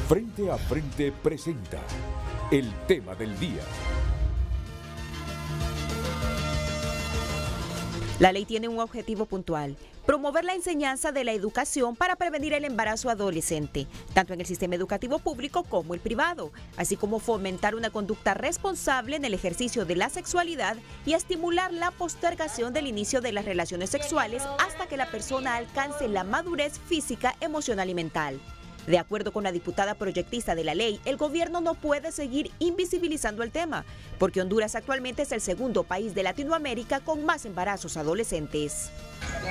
Frente a Frente presenta el tema del día. La ley tiene un objetivo puntual: promover la enseñanza de la educación para prevenir el embarazo adolescente, tanto en el sistema educativo público como el privado, así como fomentar una conducta responsable en el ejercicio de la sexualidad y estimular la postergación del inicio de las relaciones sexuales hasta que la persona alcance la madurez física, emocional y mental. De acuerdo con la diputada proyectista de la ley, el gobierno no puede seguir invisibilizando el tema, porque Honduras actualmente es el segundo país de Latinoamérica con más embarazos adolescentes.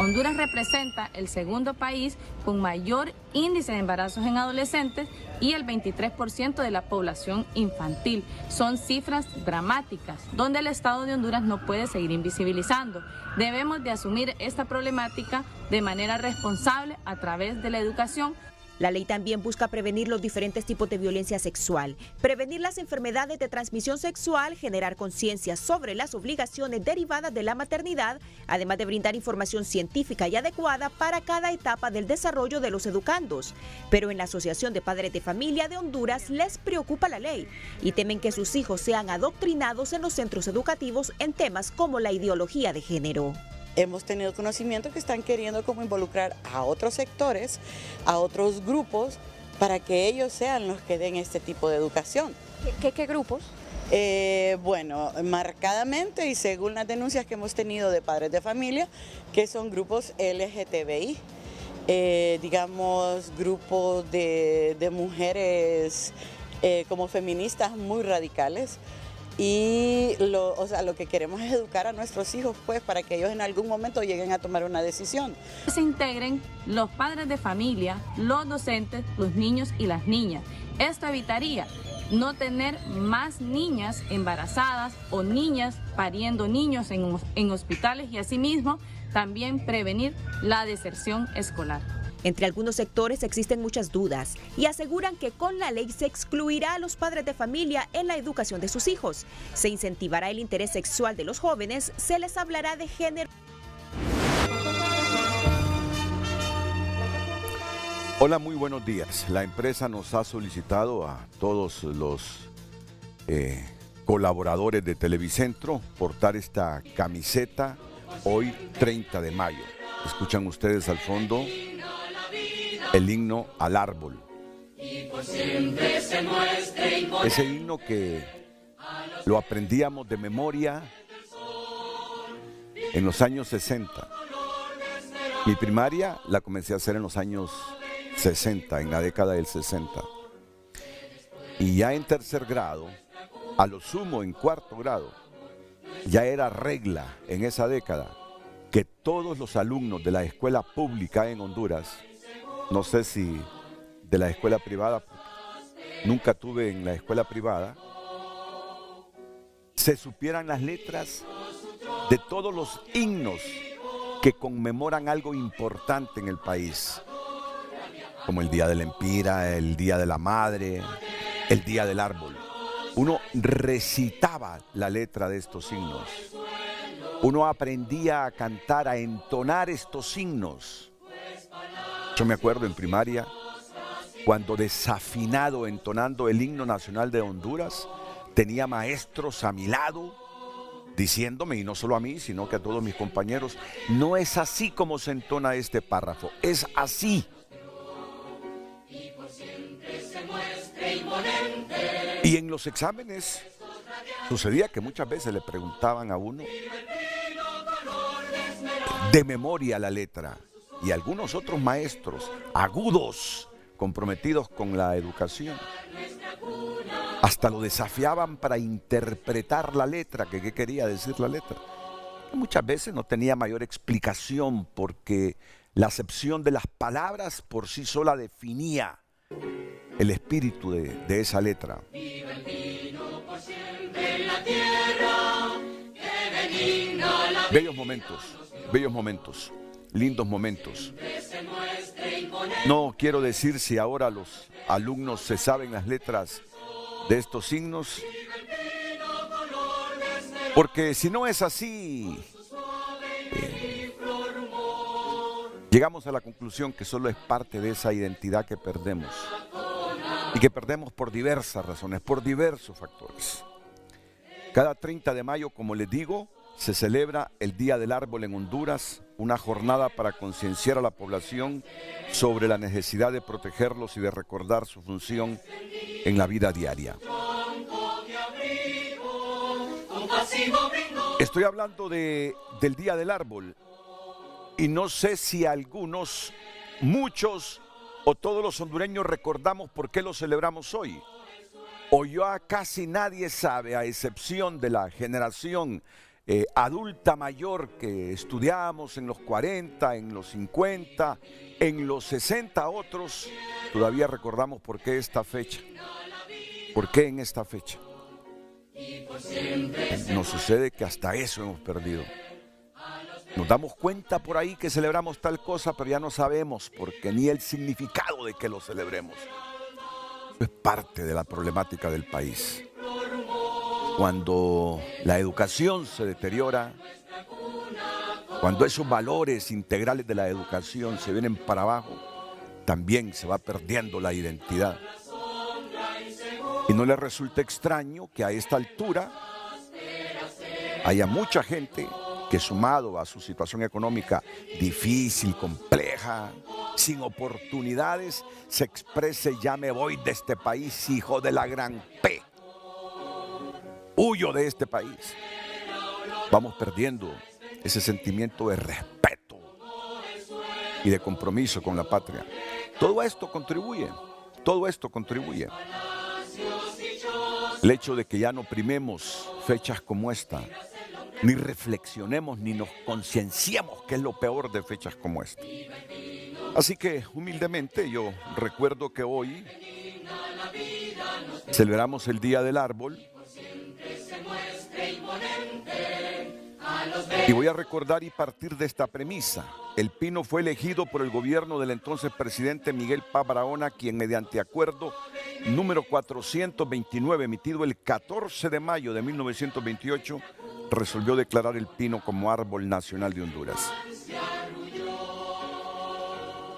Honduras representa el segundo país con mayor índice de embarazos en adolescentes y el 23% de la población infantil. Son cifras dramáticas, donde el Estado de Honduras no puede seguir invisibilizando. Debemos de asumir esta problemática de manera responsable a través de la educación. La ley también busca prevenir los diferentes tipos de violencia sexual, prevenir las enfermedades de transmisión sexual, generar conciencia sobre las obligaciones derivadas de la maternidad, además de brindar información científica y adecuada para cada etapa del desarrollo de los educandos. Pero en la Asociación de Padres de Familia de Honduras les preocupa la ley y temen que sus hijos sean adoctrinados en los centros educativos en temas como la ideología de género. Hemos tenido conocimiento que están queriendo como involucrar a otros sectores, a otros grupos, para que ellos sean los que den este tipo de educación. ¿Qué grupos? Bueno, marcadamente y según las denuncias que hemos tenido de padres de familia, que son grupos LGTBI, digamos grupos de mujeres como feministas muy radicales. Y lo que queremos es educar a nuestros hijos, pues, para que ellos en algún momento lleguen a tomar una decisión. Se integren los padres de familia, los docentes, los niños y las niñas. Esto evitaría no tener más niñas embarazadas o niñas pariendo niños en hospitales y asimismo también prevenir la deserción escolar. Entre algunos sectores existen muchas dudas y aseguran que con la ley se excluirá a los padres de familia en la educación de sus hijos, se incentivará el interés sexual de los jóvenes, se les hablará de género. Hola, muy buenos días. La empresa nos ha solicitado a todos los colaboradores de Televicentro portar esta camiseta hoy 30 de mayo. Escuchan ustedes al fondo el himno al árbol. Ese himno que lo aprendíamos de memoria en los años 60. Mi primaria la comencé a hacer en los años 60, en la década del 60. Y ya en tercer grado, a lo sumo en cuarto grado, ya era regla en esa década que todos los alumnos de la escuela pública en Honduras, no sé si de la escuela privada, nunca tuve en la escuela privada, se supieran las letras de todos los himnos que conmemoran algo importante en el país, como el Día de la Empira, el Día de la Madre, el Día del Árbol. Uno recitaba la letra de estos himnos, uno aprendía a cantar, a entonar estos himnos. Yo me acuerdo en primaria, cuando desafinado entonando el himno nacional de Honduras, tenía maestros a mi lado diciéndome, y no solo a mí, sino que a todos mis compañeros, no es así como se entona este párrafo, es así. Y en los exámenes sucedía que muchas veces le preguntaban a uno de memoria la letra. Y algunos otros maestros agudos, comprometidos con la educación, hasta lo desafiaban para interpretar la letra, que qué quería decir la letra. Y muchas veces no tenía mayor explicación porque la acepción de las palabras por sí sola definía el espíritu de esa letra. Bellos momentos. Lindos momentos. No quiero decir si ahora los alumnos se saben las letras de estos signos, porque si no es así, llegamos a la conclusión que solo es parte de esa identidad que perdemos. y que perdemos por diversas razones, por diversos factores. Cada 30 de mayo, como les digo, se celebra el Día del Árbol en Honduras, una jornada para concienciar a la población sobre la necesidad de protegerlos y de recordar su función en la vida diaria. Estoy hablando del Día del Árbol y no sé si algunos, muchos o todos los hondureños recordamos por qué lo celebramos hoy. O ya casi nadie sabe, a excepción de la generación adulta mayor que estudiamos en los 40, en los 50, en los 60, otros todavía recordamos por qué esta fecha. ¿Por qué en esta fecha? Nos sucede que hasta eso hemos perdido. Nos damos cuenta por ahí que celebramos tal cosa, pero ya no sabemos porque ni el significado de que lo celebremos. Es parte de la problemática del país. Cuando la educación se deteriora, cuando esos valores integrales de la educación se vienen para abajo, también se va perdiendo la identidad. Y no le resulta extraño que a esta altura haya mucha gente que, sumado a su situación económica difícil, compleja, sin oportunidades, se exprese: ya me voy de este país, hijo de la gran P. Huyo de este país. Vamos perdiendo ese sentimiento de respeto y de compromiso con la patria. Todo esto contribuye. El hecho de que ya no primemos fechas como esta, ni reflexionemos, ni nos concienciemos que es lo peor de fechas como esta. Así que, humildemente, yo recuerdo que hoy celebramos el Día del Árbol y voy a recordar y partir de esta premisa. El pino fue elegido por el gobierno del entonces presidente Miguel Paz Barahona, quien mediante acuerdo número 429, emitido el 14 de mayo de 1928, resolvió declarar el pino como árbol nacional de Honduras.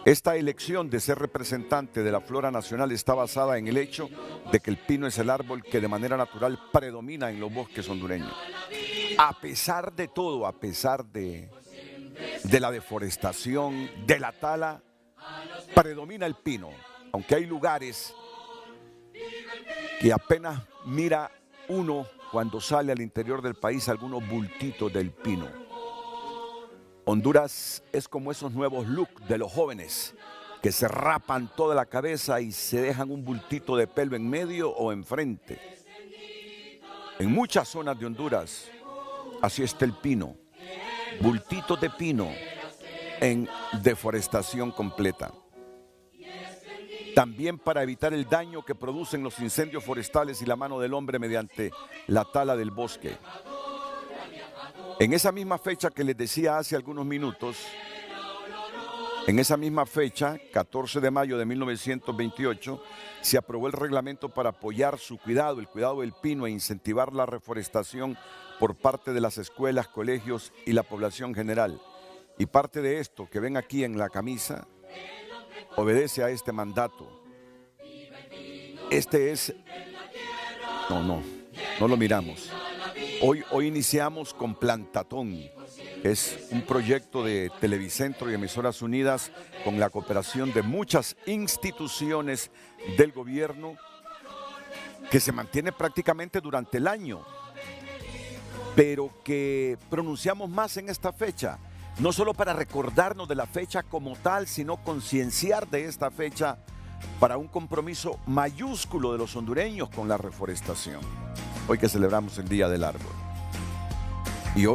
Esta elección de ser representante de la flora nacional está basada en el hecho de que el pino es el árbol que de manera natural predomina en los bosques hondureños. A pesar de todo, a pesar de la deforestación, de la tala, predomina el pino, aunque hay lugares que apenas mira uno cuando sale al interior del país algunos bultitos del pino. Honduras es como esos nuevos looks de los jóvenes que se rapan toda la cabeza y se dejan un bultito de pelo en medio o enfrente. En muchas zonas de Honduras así está el pino, bultitos de pino en deforestación completa. También para evitar el daño que producen los incendios forestales y la mano del hombre mediante la tala del bosque. En esa misma fecha que les decía hace algunos minutos, en esa misma fecha, 14 de mayo de 1928, se aprobó el reglamento para apoyar su cuidado, el cuidado del pino e incentivar la reforestación por parte de las escuelas, colegios y la población general. Y parte de esto que ven aquí en la camisa obedece a este mandato. Este es... No lo miramos. Hoy iniciamos con Plantatón. Es un proyecto de Televicentro y Emisoras Unidas con la cooperación de muchas instituciones del gobierno que se mantiene prácticamente durante el año, pero que pronunciamos más en esta fecha, no solo para recordarnos de la fecha como tal, sino concienciar de esta fecha para un compromiso mayúsculo de los hondureños con la reforestación. Hoy que celebramos el Día del Árbol. Y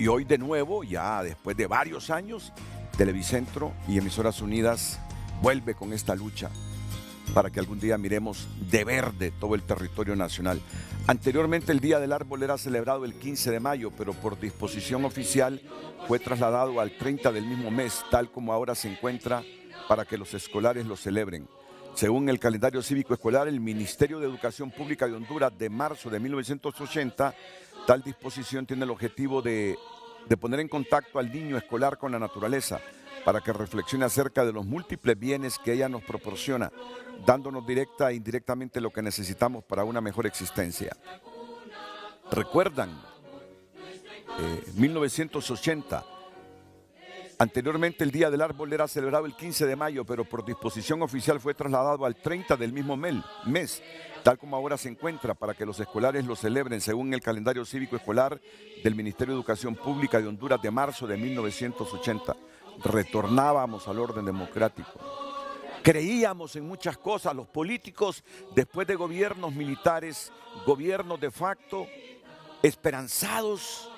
hoy de nuevo, ya después de varios años, Televicentro y Emisoras Unidas vuelve con esta lucha para que algún día miremos de verde todo el territorio nacional. Anteriormente el Día del Árbol era celebrado el 15 de mayo, pero por disposición oficial fue trasladado al 30 del mismo mes, tal como ahora se encuentra para que los escolares lo celebren. Según el calendario cívico escolar, el Ministerio de Educación Pública de Honduras de marzo de 1980, tal disposición tiene el objetivo de poner en contacto al niño escolar con la naturaleza, para que reflexione acerca de los múltiples bienes que ella nos proporciona, dándonos directa e indirectamente lo que necesitamos para una mejor existencia. ¿Recuerdan? 1980. Anteriormente el Día del Árbol era celebrado el 15 de mayo, pero por disposición oficial fue trasladado al 30 del mismo mes, tal como ahora se encuentra, para que los escolares lo celebren según el calendario cívico escolar del Ministerio de Educación Pública de Honduras de marzo de 1980. Retornábamos al orden democrático. Creíamos en muchas cosas. Los políticos, después de gobiernos militares, gobiernos de facto, esperanzados,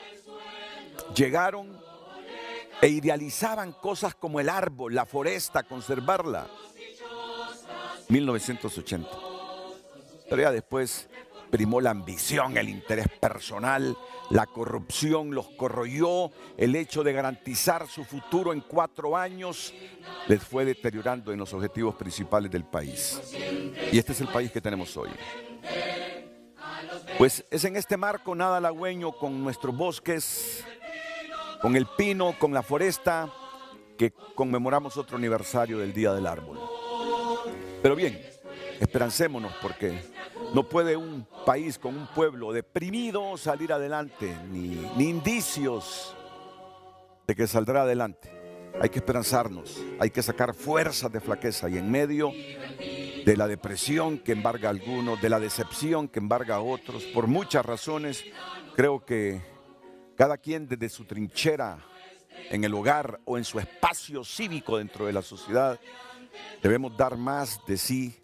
llegaron e idealizaban cosas como el árbol, la foresta, conservarla. 1980. Pero ya después primó la ambición, el interés personal, la corrupción los corroyó, el hecho de garantizar su futuro en 4 años les fue deteriorando en los objetivos principales del país. Y este es el país que tenemos hoy. Pues es en este marco nada halagüeño con nuestros bosques, con el pino, con la foresta, que conmemoramos otro aniversario del Día del Árbol. Pero bien, esperancémonos, porque no puede un país con un pueblo deprimido salir adelante, ni indicios de que saldrá adelante. Hay que esperanzarnos, hay que sacar fuerzas de flaqueza, y en medio de la depresión que embarga a algunos, de la decepción que embarga a otros, por muchas razones, creo que cada quien desde su trinchera en el hogar o en su espacio cívico dentro de la sociedad, debemos dar más de sí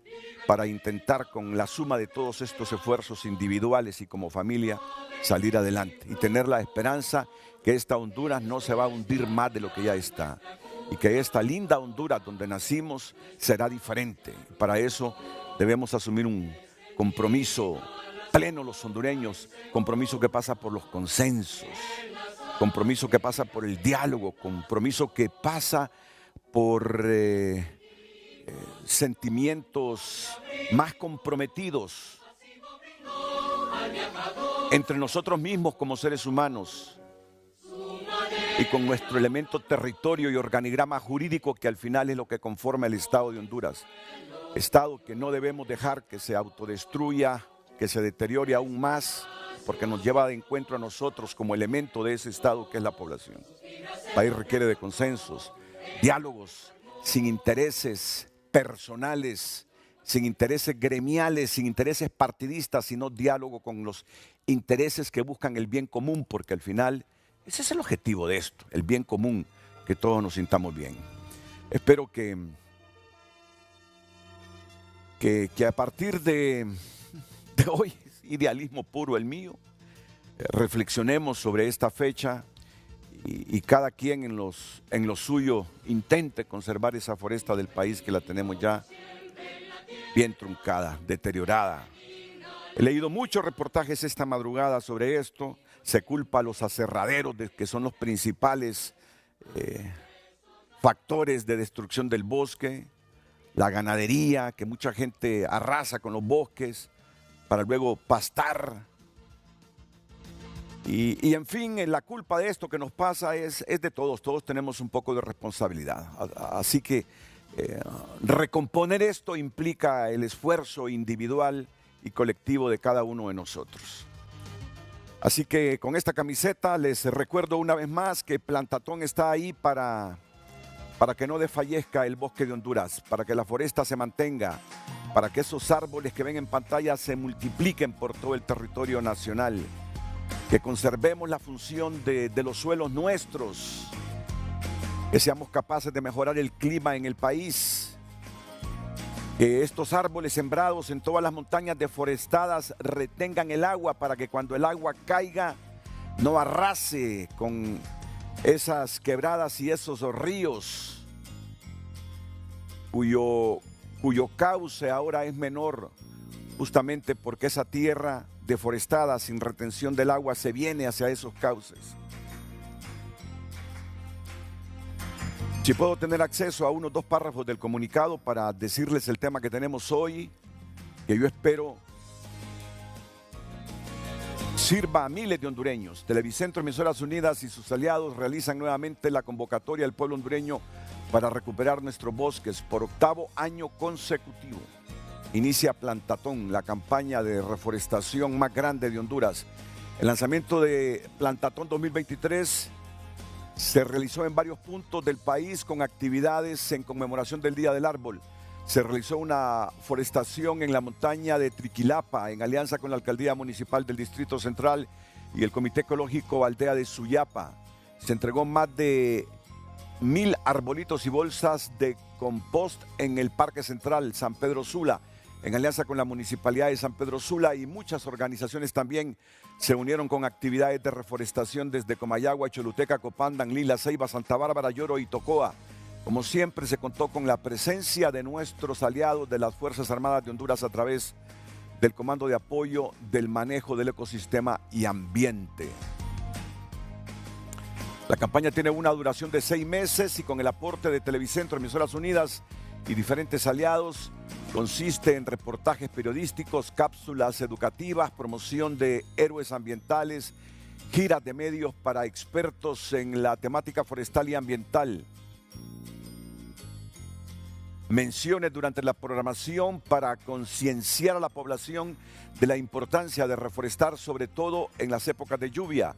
para intentar, con la suma de todos estos esfuerzos individuales y como familia, salir adelante y tener la esperanza que esta Honduras no se va a hundir más de lo que ya está, y que esta linda Honduras donde nacimos será diferente. Para eso debemos asumir un compromiso pleno los hondureños, compromiso que pasa por los consensos, compromiso que pasa por el diálogo, compromiso que pasa por sentimientos más comprometidos entre nosotros mismos como seres humanos y con nuestro elemento territorio y organigrama jurídico, que al final es lo que conforma el Estado de Honduras. Estado que no debemos dejar que se autodestruya, que se deteriore aún más, porque nos lleva de encuentro a nosotros como elemento de ese Estado que es la población. El país requiere de consensos, diálogos sin intereses personales, sin intereses gremiales, sin intereses partidistas, sino diálogo con los intereses que buscan el bien común, porque al final ese es el objetivo de esto, el bien común, que todos nos sintamos bien. Espero que a partir de hoy, idealismo puro el mío, reflexionemos sobre esta fecha y cada quien en lo suyo intente conservar esa foresta del país que la tenemos ya bien truncada, deteriorada. He leído muchos reportajes esta madrugada sobre esto. Se culpa a los aserraderos, que son los principales factores de destrucción del bosque, la ganadería, que mucha gente arrasa con los bosques para luego pastar. Y en fin, la culpa de esto que nos pasa es de todos tenemos un poco de responsabilidad. Así que recomponer esto implica el esfuerzo individual y colectivo de cada uno de nosotros. Así que con esta camiseta les recuerdo una vez más que Plantatón está ahí para que no desfallezca el bosque de Honduras, para que la foresta se mantenga, para que esos árboles que ven en pantalla se multipliquen por todo el territorio nacional, que conservemos la función de los suelos nuestros, que seamos capaces de mejorar el clima en el país, que estos árboles sembrados en todas las montañas deforestadas retengan el agua para que cuando el agua caiga no arrase con esas quebradas y esos ríos cuyo cauce ahora es menor, justamente porque esa tierra deforestada sin retención del agua se viene hacia esos cauces. Si puedo tener acceso a unos 2 párrafos del comunicado para decirles el tema que tenemos hoy, que yo espero sirva a miles de hondureños. Televicentro, Emisoras Unidas y sus aliados realizan nuevamente la convocatoria al pueblo hondureño para recuperar nuestros bosques por 8º año consecutivo. Inicia Plantatón, la campaña de reforestación más grande de Honduras. El lanzamiento de Plantatón 2023 se realizó en varios puntos del país con actividades en conmemoración del Día del Árbol. Se realizó una forestación en la montaña de Triquilapa en alianza con la Alcaldía Municipal del Distrito Central y el Comité Ecológico Aldea de Suyapa. Se entregó más de 1000 arbolitos y bolsas de compost en el Parque Central San Pedro Sula, en alianza con la Municipalidad de San Pedro Sula, y muchas organizaciones también se unieron con actividades de reforestación desde Comayagua, Choluteca, Copán, Danlí, La Ceiba, Santa Bárbara, Lloro y Tocoa. Como siempre, se contó con la presencia de nuestros aliados de las Fuerzas Armadas de Honduras a través del Comando de Apoyo del Manejo del Ecosistema y Ambiente. La campaña tiene una duración de 6 meses y con el aporte de Televicentro, Emisoras Unidas y diferentes aliados, consiste en reportajes periodísticos, cápsulas educativas, promoción de héroes ambientales, giras de medios para expertos en la temática forestal y ambiental, menciones durante la programación para concienciar a la población de la importancia de reforestar, sobre todo en las épocas de lluvia,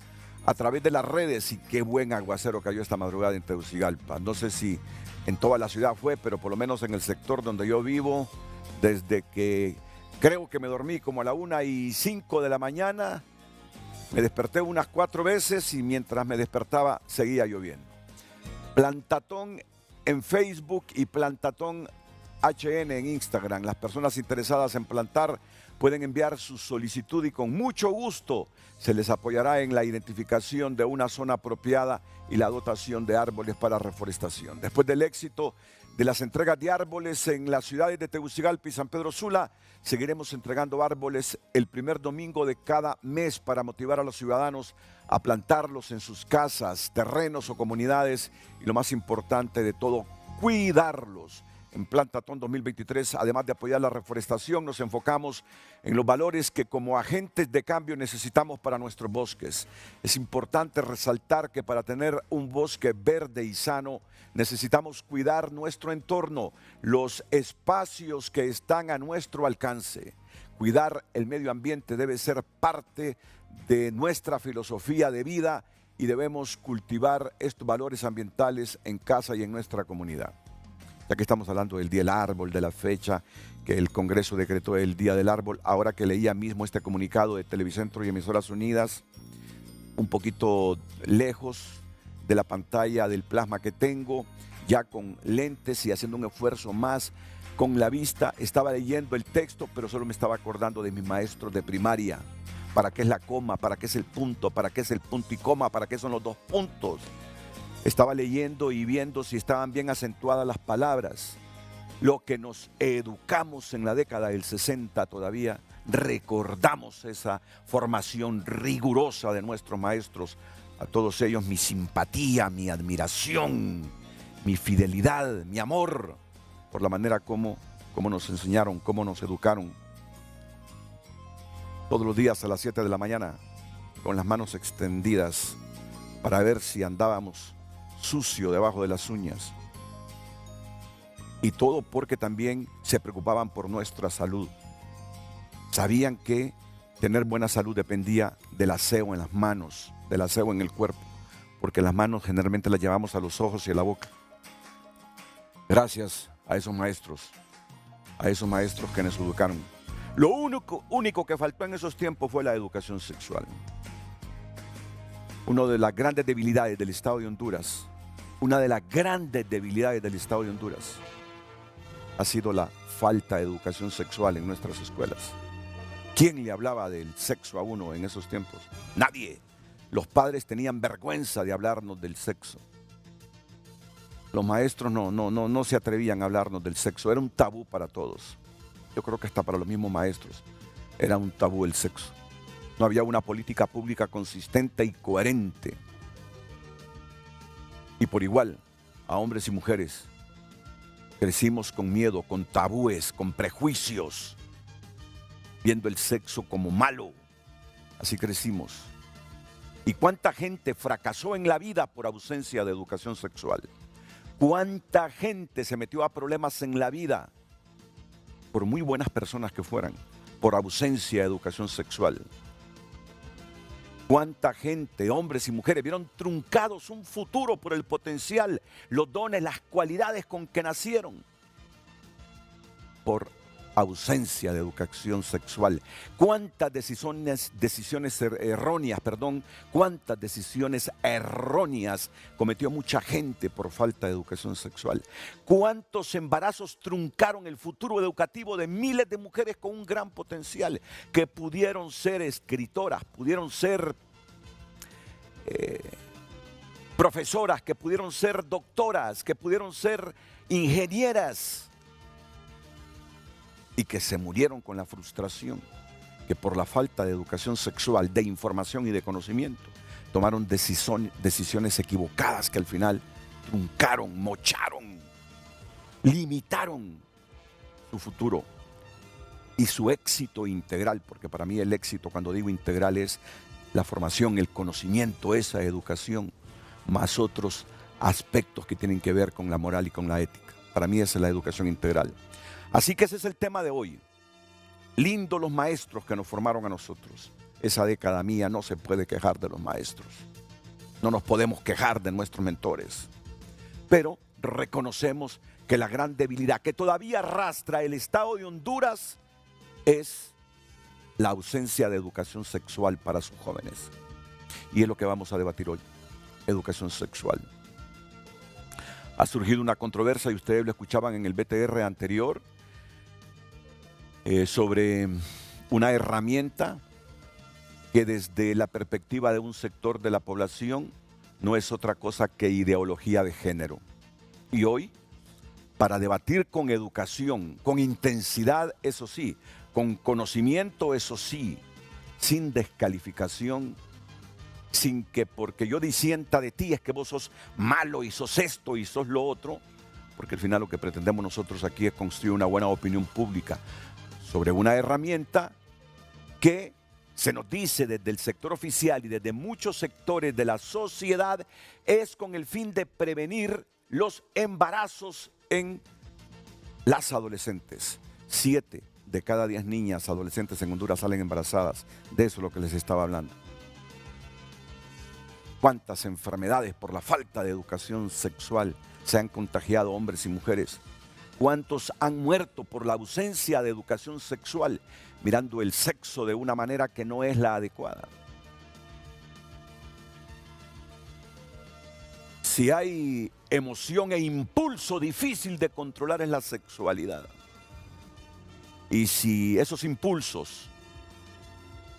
a través de las redes. Y qué buen aguacero cayó esta madrugada en Tegucigalpa. No sé si en toda la ciudad fue, pero por lo menos en el sector donde yo vivo, desde que creo que me dormí como a la 1:05 de la mañana, me desperté unas 4 veces y mientras me despertaba seguía lloviendo. Plantatón en Facebook y Plantatón HN en Instagram. Las personas interesadas en plantar pueden enviar su solicitud y con mucho gusto se les apoyará en la identificación de una zona apropiada y la dotación de árboles para reforestación. Después del éxito de las entregas de árboles en las ciudades de Tegucigalpa y San Pedro Sula, seguiremos entregando árboles el primer domingo de cada mes para motivar a los ciudadanos a plantarlos en sus casas, terrenos o comunidades y, lo más importante de todo, cuidarlos. En Plantatón 2023, además de apoyar la reforestación, nos enfocamos en los valores que como agentes de cambio necesitamos para nuestros bosques. Es importante resaltar que para tener un bosque verde y sano, necesitamos cuidar nuestro entorno, los espacios que están a nuestro alcance. Cuidar el medio ambiente debe ser parte de nuestra filosofía de vida y debemos cultivar estos valores ambientales en casa y en nuestra comunidad. Ya que estamos hablando del Día del Árbol, de la fecha que el Congreso decretó el Día del Árbol, ahora que leía mismo este comunicado de Televicentro y Emisoras Unidas, un poquito lejos de la pantalla del plasma que tengo, ya con lentes y haciendo un esfuerzo más con la vista, estaba leyendo el texto, pero solo me estaba acordando de mis maestros de primaria. ¿Para qué es la coma? ¿Para qué es el punto? ¿Para qué es el punto y coma? ¿Para qué son los 2 puntos? Estaba leyendo y viendo si estaban bien acentuadas las palabras. Lo que nos educamos en la década del 60 todavía, recordamos esa formación rigurosa de nuestros maestros. A todos ellos mi simpatía, mi admiración, mi fidelidad, mi amor por la manera como nos enseñaron, cómo nos educaron. Todos los días a las 7 de la mañana, con las manos extendidas para ver si andábamos sucio debajo de las uñas. Y todo porque también se preocupaban por nuestra salud. Sabían que tener buena salud dependía del aseo en las manos, del aseo en el cuerpo, porque las manos generalmente las llevamos a los ojos y a la boca. Gracias a esos maestros que nos educaron. Lo único que faltó en esos tiempos fue la educación sexual. Una de las grandes debilidades del Estado de Honduras, ha sido la falta de educación sexual en nuestras escuelas. ¿Quién le hablaba del sexo a uno en esos tiempos? Nadie. Los padres tenían vergüenza de hablarnos del sexo. Los maestros no se atrevían a hablarnos del sexo. Era un tabú para todos. Yo creo que hasta para los mismos maestros era un tabú el sexo. No había una política pública consistente y coherente. Y por igual, a hombres y mujeres, crecimos con miedo, con tabúes, con prejuicios, viendo el sexo como malo. Así crecimos. ¿Y cuánta gente fracasó en la vida por ausencia de educación sexual? ¿Cuánta gente se metió a problemas en la vida, por muy buenas personas que fueran, por ausencia de educación sexual? ¿Cuánta gente, hombres y mujeres, vieron truncados un futuro por el potencial, los dones, las cualidades con que nacieron? Por ausencia de educación sexual. ¿Cuántas decisiones erróneas cometió mucha gente por falta de educación sexual? ¿Cuántos embarazos truncaron el futuro educativo de miles de mujeres con un gran potencial que pudieron ser escritoras, pudieron ser profesoras, que pudieron ser doctoras, que pudieron ser ingenieras? Y que se murieron con la frustración que por la falta de educación sexual, de información y de conocimiento, tomaron decisiones equivocadas que al final truncaron, mocharon, limitaron su futuro y su éxito integral, porque para mí el éxito, cuando digo integral, es la formación, el conocimiento, esa educación, más otros aspectos que tienen que ver con la moral y con la ética. Para mí esa es la educación integral. Así que ese es el tema de hoy. Lindo los maestros que nos formaron a nosotros. Esa década mía no se puede quejar de los maestros. No nos podemos quejar de nuestros mentores. Pero reconocemos que la gran debilidad que todavía arrastra el Estado de Honduras es la ausencia de educación sexual para sus jóvenes. Y es lo que vamos a debatir hoy. Educación sexual. Ha surgido una controversia, y ustedes lo escuchaban en el BTR anterior, sobre una herramienta que desde la perspectiva de un sector de la población no es otra cosa que ideología de género. Y hoy, para debatir con educación, con intensidad, eso sí, con conocimiento, eso sí, sin descalificación, sin que porque yo disienta de ti es que vos sos malo y sos esto y sos lo otro, porque al final lo que pretendemos nosotros aquí es construir una buena opinión pública sobre una herramienta que se nos dice desde el sector oficial y desde muchos sectores de la sociedad es con el fin de prevenir los embarazos en las adolescentes. 7 de cada 10 niñas adolescentes en Honduras salen embarazadas. De eso es lo que les estaba hablando. ¿Cuántas enfermedades por la falta de educación sexual se han contagiado hombres y mujeres? ¿Cuántos han muerto por la ausencia de educación sexual, mirando el sexo de una manera que no es la adecuada? Si hay emoción e impulso difícil de controlar es la sexualidad. Y si esos impulsos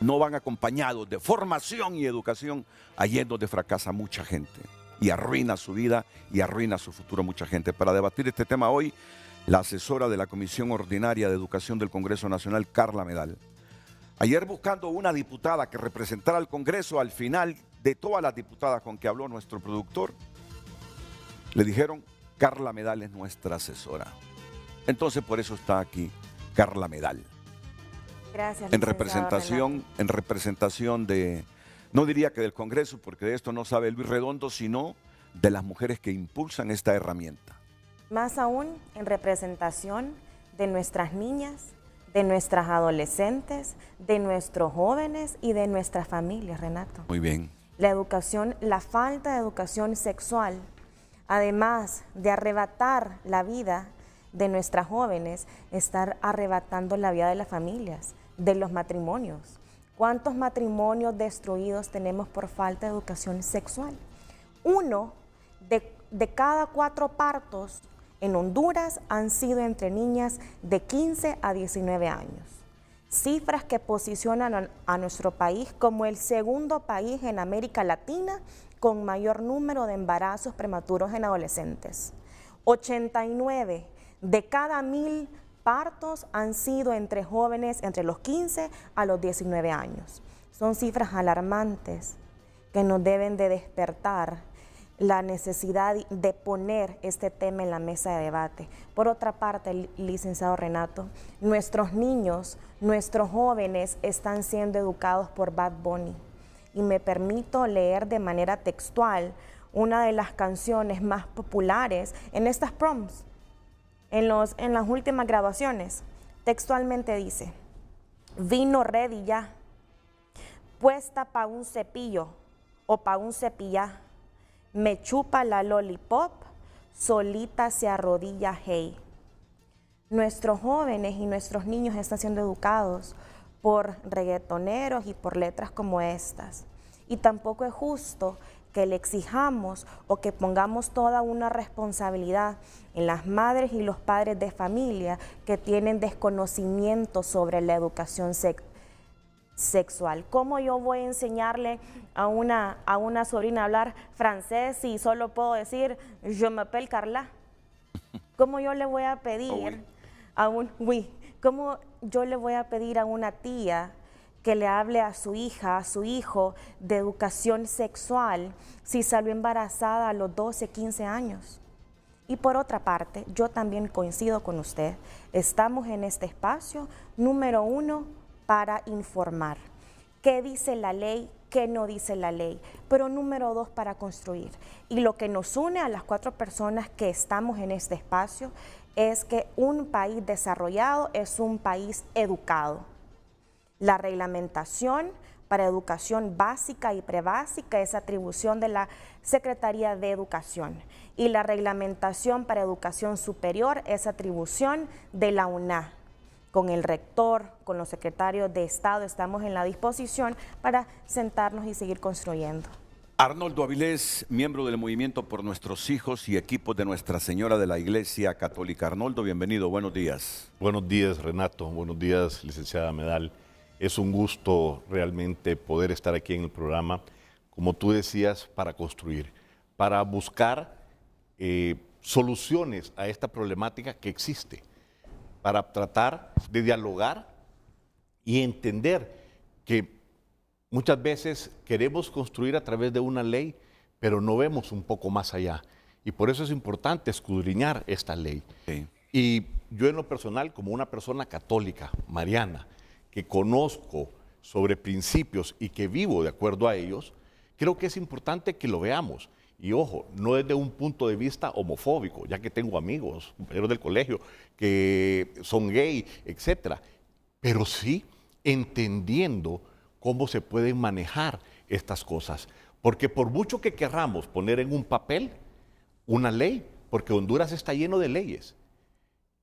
no van acompañados de formación y educación, allí es donde fracasa mucha gente y arruina su vida y arruina su futuro mucha gente. Para debatir este tema hoy, la asesora de la Comisión Ordinaria de Educación del Congreso Nacional, Carla Medal. Ayer, buscando una diputada que representara al Congreso, al final de todas las diputadas con que habló nuestro productor, le dijeron: Carla Medal es nuestra asesora. Entonces por eso está aquí Carla Medal. Gracias. En representación de, no diría que del Congreso, porque de esto no sabe Luis Redondo, sino de las mujeres que impulsan esta herramienta. Más aún en representación de nuestras niñas, de nuestras adolescentes, de nuestros jóvenes y de nuestras familias, Renato. Muy bien. La educación, la falta de educación sexual, además de arrebatar la vida de nuestras jóvenes, estar arrebatando la vida de las familias, de los matrimonios. ¿Cuántos matrimonios destruidos tenemos por falta de educación sexual? 1 de cada 4 partos en Honduras han sido entre niñas de 15 a 19 años. Cifras que posicionan a nuestro país como el segundo país en América Latina con mayor número de embarazos prematuros en adolescentes. 89 de cada 1000 partos han sido entre jóvenes entre los 15 a los 19 años. Son cifras alarmantes que nos deben de despertar la necesidad de poner este tema en la mesa de debate. Por otra parte, licenciado Renato, nuestros niños, nuestros jóvenes están siendo educados por Bad Bunny. Y me permito leer de manera textual una de las canciones más populares en estas proms, en las últimas graduaciones. Textualmente dice: vino ready ya, puesta pa' un cepillo o pa' un cepillá, me chupa la lollipop, solita se arrodilla, hey. Nuestros jóvenes y nuestros niños están siendo educados por reggaetoneros y por letras como estas. Y tampoco es justo que le exijamos o que pongamos toda una responsabilidad en las madres y los padres de familia que tienen desconocimiento sobre la educación sexual. ¿Cómo yo voy a enseñarle a una sobrina a hablar francés si solo puedo decir je m'appelle Carla? ¿Cómo yo le voy a pedir cómo yo le voy a pedir a una tía que le hable a su hija, a su hijo de educación sexual si salió embarazada a los 12, 15 años? Y por otra parte, yo también coincido con usted, estamos en este espacio, número 1, para informar. ¿Qué dice la ley? ¿Qué no dice la ley? Pero número 2, para construir. Y lo que nos une a las 4 personas que estamos en este espacio es que un país desarrollado es un país educado. La reglamentación para educación básica y prebásica es atribución de la Secretaría de Educación y la reglamentación para educación superior es atribución de la UNA. Con el rector, con los secretarios de Estado, estamos en la disposición para sentarnos y seguir construyendo. Arnoldo Avilés, miembro del Movimiento por Nuestros Hijos y equipo de Nuestra Señora de la Iglesia Católica. Arnoldo, bienvenido, buenos días. Buenos días, Renato, buenos días, licenciada Medal. Es un gusto realmente poder estar aquí en el programa, como tú decías, para construir, para buscar soluciones a esta problemática que existe, para tratar de dialogar y entender que muchas veces queremos construir a través de una ley, pero no vemos un poco más allá. Y por eso es importante escudriñar esta ley. Sí. Y yo en lo personal, como una persona católica, mariana, que conozco sobre principios y que vivo de acuerdo a ellos, creo que es importante que lo veamos. Y ojo, no desde un punto de vista homofóbico, ya que tengo amigos, compañeros del colegio, que son gay, etcétera, pero sí entendiendo cómo se pueden manejar estas cosas. Porque por mucho que querramos poner en un papel una ley, porque Honduras está lleno de leyes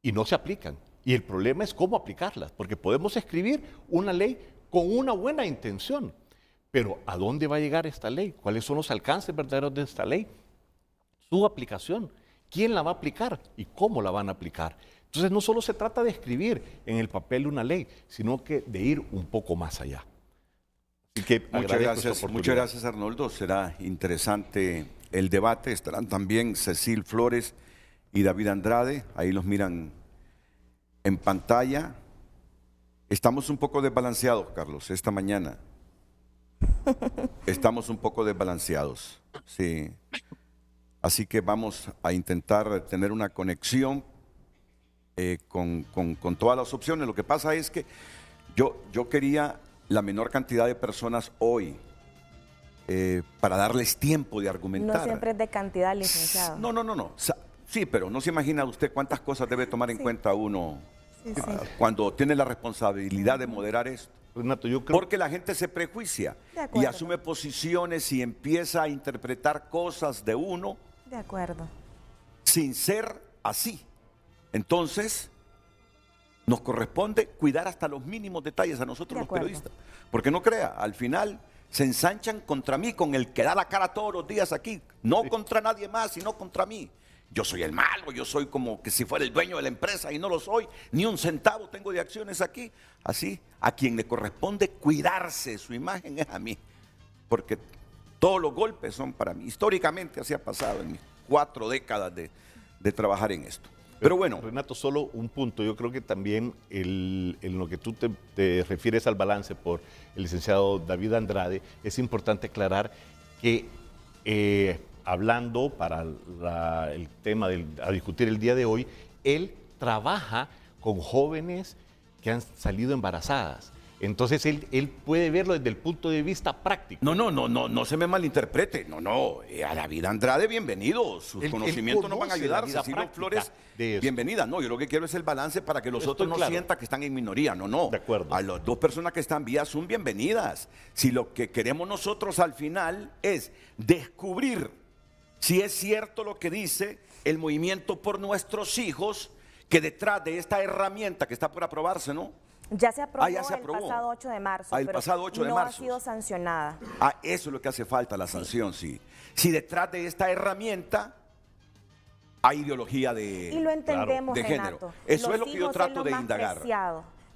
y no se aplican. Y el problema es cómo aplicarlas, porque podemos escribir una ley con una buena intención, pero ¿a dónde va a llegar esta ley? ¿Cuáles son los alcances verdaderos de esta ley? Su aplicación. ¿Quién la va a aplicar y cómo la van a aplicar? Entonces no solo se trata de escribir en el papel una ley, sino que de ir un poco más allá. Así que muchas gracias, Arnoldo. Será interesante el debate. Estarán también Cecil Flores y David Andrade. Ahí los miran en pantalla. Estamos un poco desbalanceados, Carlos, esta mañana. Estamos un poco desbalanceados, sí. Así que vamos a intentar tener una conexión con todas las opciones. Lo que pasa es que yo quería la menor cantidad de personas hoy para darles tiempo de argumentar. No siempre es de cantidad, licenciado. No. Sí, pero no se imagina usted cuántas cosas debe tomar en cuenta uno cuando tiene la responsabilidad de moderar esto. Renato, yo creo... Porque la gente se prejuicia y asume posiciones y empieza a interpretar cosas de uno. De acuerdo. Sin ser así. Entonces, nos corresponde cuidar hasta los mínimos detalles a nosotros los periodistas. Porque no crea, al final se ensanchan contra mí, con el que da la cara todos los días aquí. No contra nadie más, sino contra mí. Yo soy el malo, yo soy como que si fuera el dueño de la empresa y no lo soy. Ni un centavo tengo de acciones aquí. Así, a quien le corresponde cuidarse su imagen es a mí. Porque todos los golpes son para mí. Históricamente así ha pasado en mis 4 décadas de trabajar en esto. Pero bueno. Renato, solo un punto. Yo creo que también en lo que tú te refieres al balance por el licenciado David Andrade, es importante aclarar que hablando para el tema a discutir el día de hoy, él trabaja con jóvenes que han salido embarazadas. Entonces él puede verlo desde el punto de vista práctico. No se me malinterprete. A la vida Andrade, bienvenido. Sus conocimientos nos van a ayudar. Cecilio Flores, bienvenida. No, yo lo que quiero es el balance para que los otros no sientan que están en minoría. No. De acuerdo. A las dos personas que están vía Zoom, bienvenidas. Si lo que queremos nosotros al final es descubrir si es cierto lo que dice el movimiento por nuestros hijos, que detrás de esta herramienta que está por aprobarse, ¿no? Ya se aprobó, ya se aprobó. El pasado 8 de marzo, el pero pasado 8 de no marzo. ha sido sancionada. Eso es lo que hace falta, la sanción, sí. Si detrás de esta herramienta hay ideología de Y lo entendemos, de género. Renato. Eso es lo que yo trato de indagar.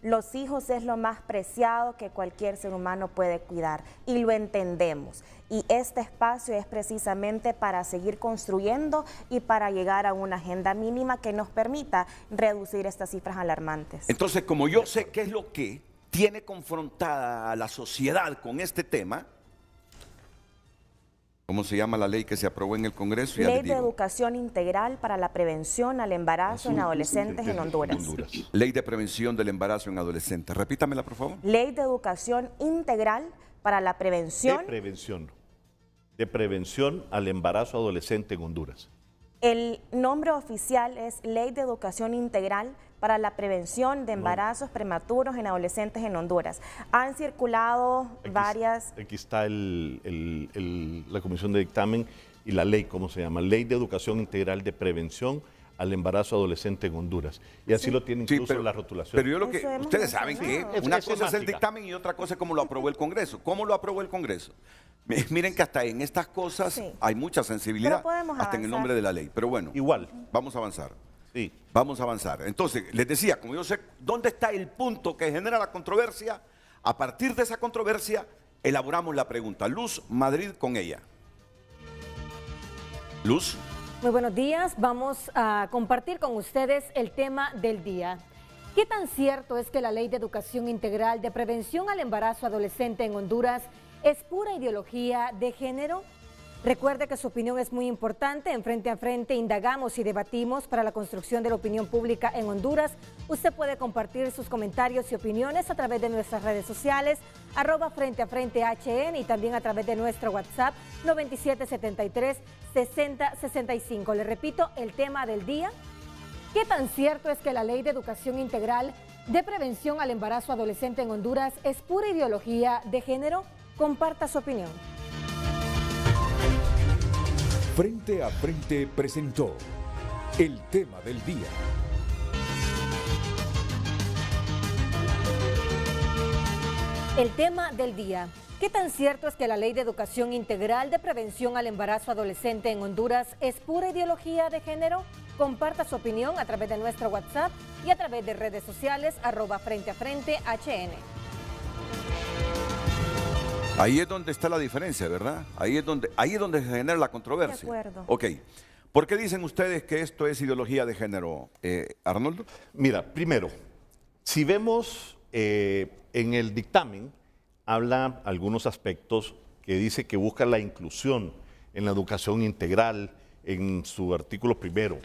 Los hijos es lo más preciado que cualquier ser humano puede cuidar y lo entendemos. Y este espacio es precisamente para seguir construyendo y para llegar a una agenda mínima que nos permita reducir estas cifras alarmantes. Entonces, como yo sé qué es lo que tiene confrontada a la sociedad con este tema, ¿cómo se llama la ley que se aprobó en el Congreso? Ley de Educación Integral para la Prevención al Embarazo en Adolescentes en Honduras. Ley de Prevención del Embarazo en Adolescentes. Repítamela, por favor. Ley de Educación Integral para la Prevención. De prevención al embarazo adolescente en Honduras. El nombre oficial es Ley de Educación Integral para la Prevención de Embarazos Prematuros en Adolescentes en Honduras. Han circulado varias... Aquí está la comisión de dictamen y la ley, ¿cómo se llama? Ley de Educación Integral de Prevención al Embarazo Adolescente en Honduras. Y así lo tiene incluso la rotulación. Pero yo lo que... Ustedes saben que una cosa es el dictamen y otra cosa es cómo lo aprobó el Congreso. ¿Cómo lo aprobó el Congreso? Miren que hasta en estas cosas hay mucha sensibilidad, hasta en el nombre de la ley. Pero bueno, igual vamos a avanzar. Sí. Vamos a avanzar. Entonces, les decía, como yo sé dónde está el punto que genera la controversia, a partir de esa controversia elaboramos la pregunta. Luz Madrid con ella. Luz. Muy buenos días. Vamos a compartir con ustedes el tema del día. ¿Qué tan cierto es que la Ley de Educación Integral de Prevención al Embarazo Adolescente en Honduras es pura ideología de género? Recuerde que su opinión es muy importante. En Frente a Frente indagamos y debatimos para la construcción de la opinión pública en Honduras. Usted puede compartir sus comentarios y opiniones a través de nuestras redes sociales, @Frente a Frente HN, y también a través de nuestro WhatsApp 9773-6065. Le repito, el tema del día: ¿qué tan cierto es que la Ley de Educación Integral de Prevención al Embarazo Adolescente en Honduras es pura ideología de género? Comparta su opinión. Frente a Frente presentó el tema del día. El tema del día: ¿qué tan cierto es que la Ley de Educación Integral de Prevención al Embarazo Adolescente en Honduras es pura ideología de género? Comparta su opinión a través de nuestro WhatsApp y a través de redes sociales @Frente a Frente HN. Ahí es donde está la diferencia, ¿verdad? Ahí es donde se genera la controversia. De acuerdo. Ok. ¿Por qué dicen ustedes que esto es ideología de género, Arnoldo? Mira, primero, si vemos en el dictamen, habla algunos aspectos que dice que busca la inclusión en la educación integral en su artículo primero.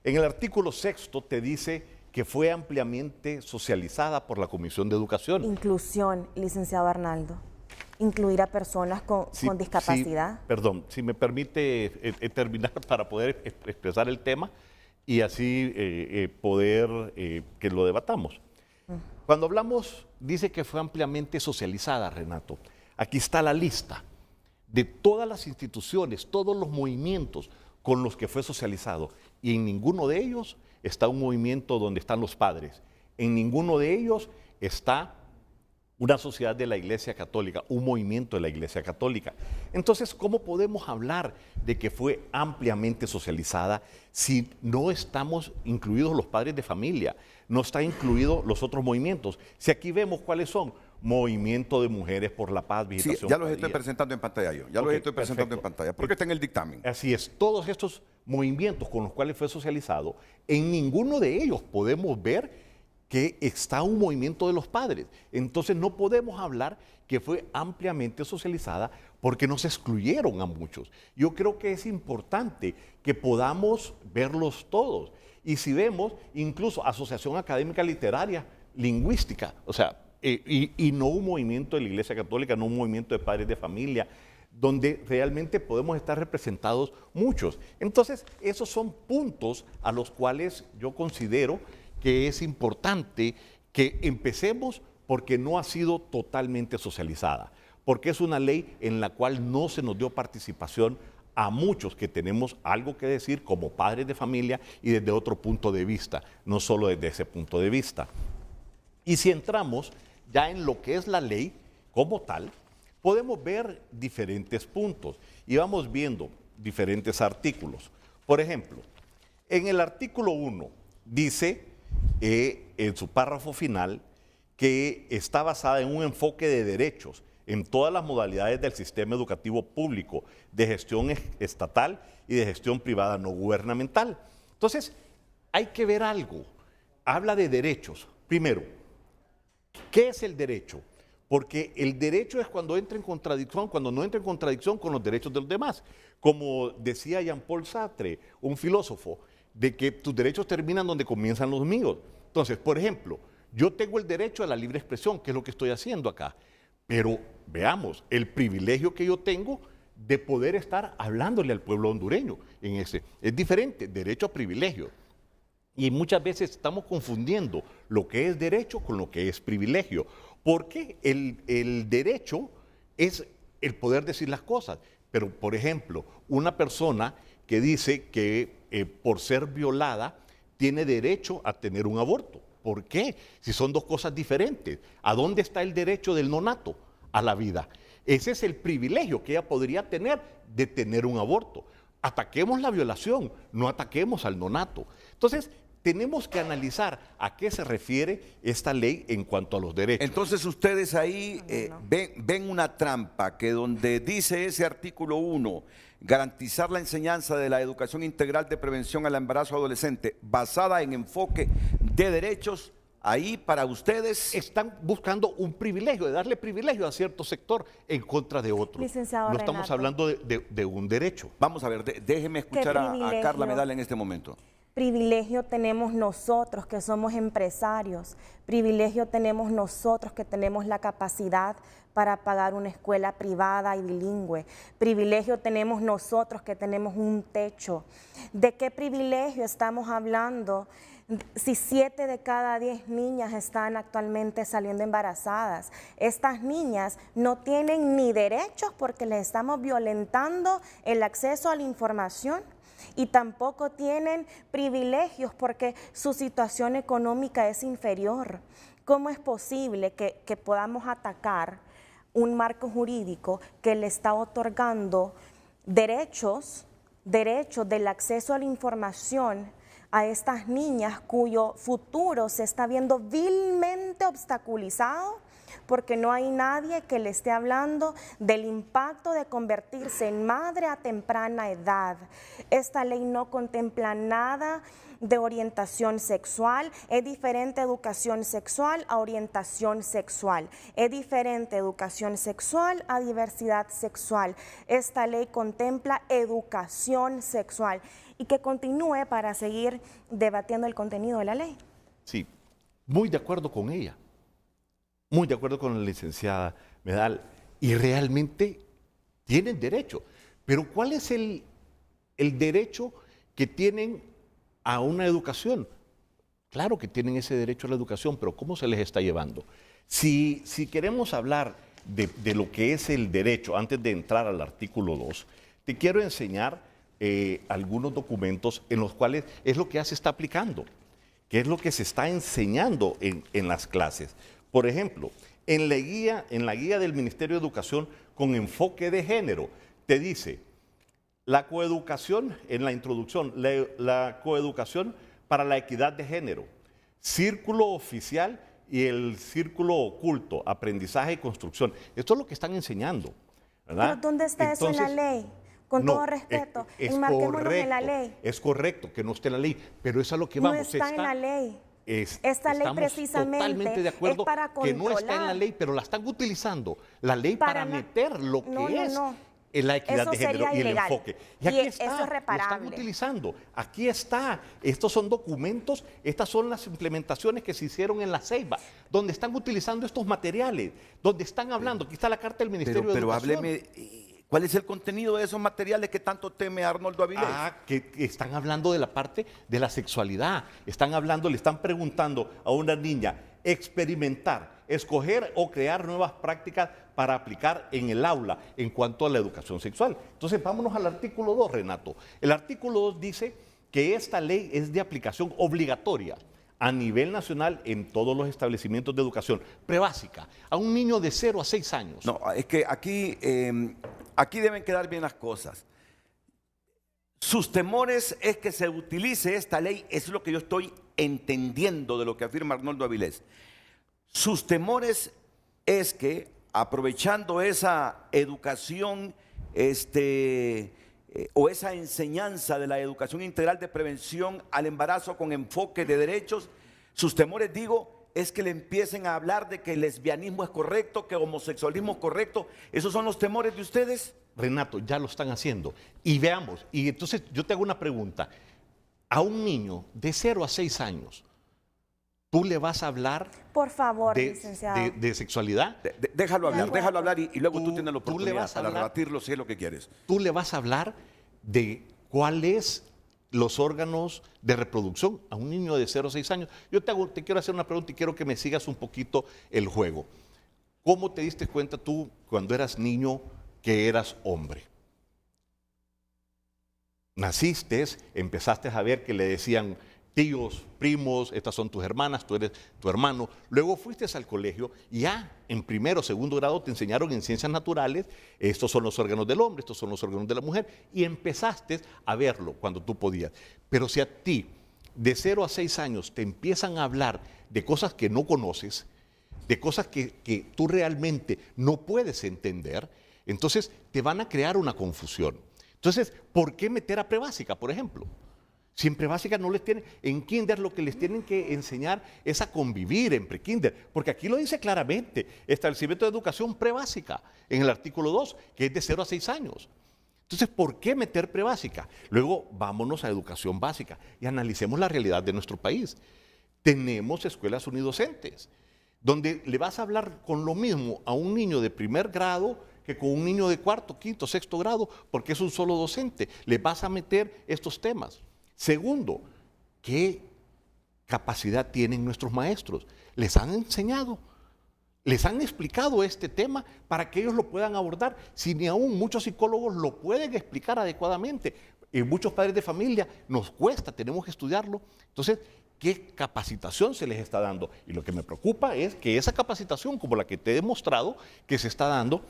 En el artículo sexto te dice que fue ampliamente socializada por la Comisión de Educación. Inclusión, licenciado Arnaldo. Incluir a personas con discapacidad. Sí, perdón, si me permite terminar para poder expresar el tema y así poder que lo debatamos. Cuando hablamos, dice que fue ampliamente socializada, Renato. Aquí está la lista de todas las instituciones, todos los movimientos con los que fue socializado. Y en ninguno de ellos está un movimiento donde están los padres. En ninguno de ellos está una sociedad de la Iglesia Católica, un movimiento de la Iglesia Católica. Entonces, ¿cómo podemos hablar de que fue ampliamente socializada si no estamos incluidos los padres de familia, no están incluidos los otros movimientos? Si aquí vemos cuáles son: Movimiento de Mujeres por la Paz, Visitación. Sí, ya los estoy presentando en pantalla yo, los estoy presentando en pantalla, porque está en el dictamen. Así es, todos estos movimientos con los cuales fue socializado, en ninguno de ellos podemos ver que está un movimiento de los padres. Entonces no podemos hablar que fue ampliamente socializada porque nos excluyeron a muchos. Yo creo que es importante que podamos verlos todos. Y si vemos, incluso Asociación Académica Literaria, Lingüística, o sea, y no un movimiento de la Iglesia Católica, no un movimiento de padres de familia, donde realmente podemos estar representados muchos. Entonces, esos son puntos a los cuales yo considero que es importante que empecemos, porque no ha sido totalmente socializada, porque es una ley en la cual no se nos dio participación a muchos que tenemos algo que decir como padres de familia y desde otro punto de vista, no solo desde ese punto de vista. Y si entramos ya en lo que es la ley como tal, podemos ver diferentes puntos y vamos viendo diferentes artículos. Por ejemplo, en el artículo 1 dice en su párrafo final que está basada en un enfoque de derechos en todas las modalidades del sistema educativo público, de gestión estatal y de gestión privada no gubernamental. Entonces, hay que ver algo. Habla de derechos. Primero, ¿qué es el derecho? Porque el derecho es cuando entra en contradicción, cuando no entra en contradicción con los derechos de los demás. Como decía Jean-Paul Sartre, un filósofo, de que tus derechos terminan donde comienzan los míos. Entonces, por ejemplo, yo tengo el derecho a la libre expresión, que es lo que estoy haciendo acá. Pero veamos, el privilegio que yo tengo de poder estar hablándole al pueblo hondureño en ese. Es diferente, derecho a privilegio. Y muchas veces estamos confundiendo lo que es derecho con lo que es privilegio. Porque el derecho es el poder decir las cosas. Pero, por ejemplo, una persona que dice que por ser violada tiene derecho a tener un aborto. ¿Por qué? Si son dos cosas diferentes. ¿A dónde está el derecho del nonato? A la vida. Ese es el privilegio que ella podría tener de tener un aborto. Ataquemos la violación, no ataquemos al nonato. Entonces, tenemos que analizar a qué se refiere esta ley en cuanto a los derechos. Entonces ustedes ahí ven una trampa que donde dice ese artículo 1, garantizar la enseñanza de la educación integral de prevención al embarazo adolescente basada en enfoque de derechos, ahí para ustedes están buscando un privilegio, de darle privilegio a cierto sector en contra de otro. Licenciado no estamos Renato. hablando de un derecho. Vamos a ver, déjeme escuchar a Carla Medal en este momento. Privilegio tenemos nosotros que somos empresarios, privilegio tenemos nosotros que tenemos la capacidad para pagar una escuela privada y bilingüe, privilegio tenemos nosotros que tenemos un techo. ¿De qué privilegio estamos hablando si 7 de cada 10 niñas están actualmente saliendo embarazadas? Estas niñas no tienen ni derechos porque les estamos violentando el acceso a la información. Y tampoco tienen privilegios porque su situación económica es inferior. ¿Cómo es posible que podamos atacar un marco jurídico que le está otorgando derechos del acceso a la información a estas niñas cuyo futuro se está viendo vilmente obstaculizado? Porque no hay nadie que le esté hablando del impacto de convertirse en madre a temprana edad. Esta ley no contempla nada de orientación sexual. Es diferente educación sexual a orientación sexual. Es diferente educación sexual a diversidad sexual. Esta ley contempla educación sexual. Y que continúe para seguir debatiendo el contenido de la ley. Sí, muy de acuerdo con ella. Muy de acuerdo con la licenciada Medal, y realmente tienen derecho. Pero ¿cuál es el derecho que tienen a una educación? Claro que tienen ese derecho a la educación, pero ¿cómo se les está llevando? Si queremos hablar de lo que es el derecho, antes de entrar al artículo 2, te quiero enseñar algunos documentos en los cuales es lo que ya se está aplicando, que es lo que se está enseñando en las clases. Por ejemplo, en la guía del Ministerio de Educación con enfoque de género, te dice la coeducación, en la introducción, la coeducación para la equidad de género, círculo oficial y el círculo oculto, aprendizaje y construcción. Esto es lo que están enseñando, ¿verdad? ¿Pero dónde está eso en la ley? Con todo respeto, enmarquémonos en la ley. Es correcto que no esté en la ley, pero es a lo que vamos. No está en la ley. Esta ley precisamente totalmente de acuerdo es para que no está en la controlar. ley, pero la están utilizando, la ley para meter lo que es la equidad Eso de género sería y el ilegal. enfoque. Y aquí eso está, es lo están reparable. utilizando. Aquí está. Estos son documentos, estas son las implementaciones que se hicieron en la Ceiba, donde están utilizando estos materiales, donde están hablando. Aquí está la carta del Ministerio de Pero Educación. hábleme, ¿cuál es el contenido de esos materiales que tanto teme Arnoldo Avilés? Que están hablando de la parte de la sexualidad. Están hablando, le están preguntando a una niña experimentar, escoger o crear nuevas prácticas para aplicar en el aula en cuanto a la educación sexual. Entonces, vámonos al artículo 2, Renato. El artículo 2 dice que esta ley es de aplicación obligatoria a nivel nacional en todos los establecimientos de educación prebásica, a un niño de 0 a 6 años. No, es que aquí deben quedar bien las cosas. Sus temores es que se utilice esta ley, es lo que yo estoy entendiendo de lo que afirma Arnoldo Avilés. Sus temores es que, aprovechando esa educación o esa enseñanza de la educación integral de prevención al embarazo con enfoque de derechos, sus temores, digo, es que le empiecen a hablar de que el lesbianismo es correcto, que el homosexualismo es correcto. ¿Esos son los temores de ustedes? Renato, ya lo están haciendo. Y veamos, y entonces yo te hago una pregunta. A un niño de 0 a 6 años, ¿tú le vas a hablar Por favor, licenciado. de sexualidad? Déjalo hablar y luego tú tienes la tú le oportunidad vas a para hablar- rebatirlo si es lo que quieres. Tú le vas a hablar de cuáles los órganos de reproducción a un niño de 0 a 6 años. Yo te quiero hacer una pregunta y quiero que me sigas un poquito el juego. ¿Cómo te diste cuenta tú cuando eras niño que eras hombre? Naciste, empezaste a ver que le decían tíos, primos, estas son tus hermanas, tú eres tu hermano. Luego fuiste al colegio y ya en primero o segundo grado te enseñaron en ciencias naturales, estos son los órganos del hombre, estos son los órganos de la mujer, y empezaste a verlo cuando tú podías. Pero si a ti, de 0 a 6 años, te empiezan a hablar de cosas que no conoces, de cosas que tú realmente no puedes entender, entonces te van a crear una confusión. Entonces, ¿por qué meter a prebásica, por ejemplo? Si en prebásica no les tienen, en kinder lo que les tienen que enseñar es a convivir en prekinder, porque aquí lo dice claramente, establecimiento de educación prebásica, en el artículo 2, que es de 0 a 6 años. Entonces, ¿por qué meter prebásica? Luego, vámonos a educación básica y analicemos la realidad de nuestro país. Tenemos escuelas unidocentes, donde le vas a hablar con lo mismo a un niño de primer grado que con un niño de cuarto, quinto, sexto grado, porque es un solo docente. Le vas a meter estos temas. Segundo, ¿qué capacidad tienen nuestros maestros? ¿Les han enseñado? ¿Les han explicado este tema para que ellos lo puedan abordar? Si ni aún muchos psicólogos lo pueden explicar adecuadamente. Muchos padres de familia nos cuesta, tenemos que estudiarlo. Entonces, ¿qué capacitación se les está dando? Y lo que me preocupa es que esa capacitación, como la que te he demostrado, que se está dando,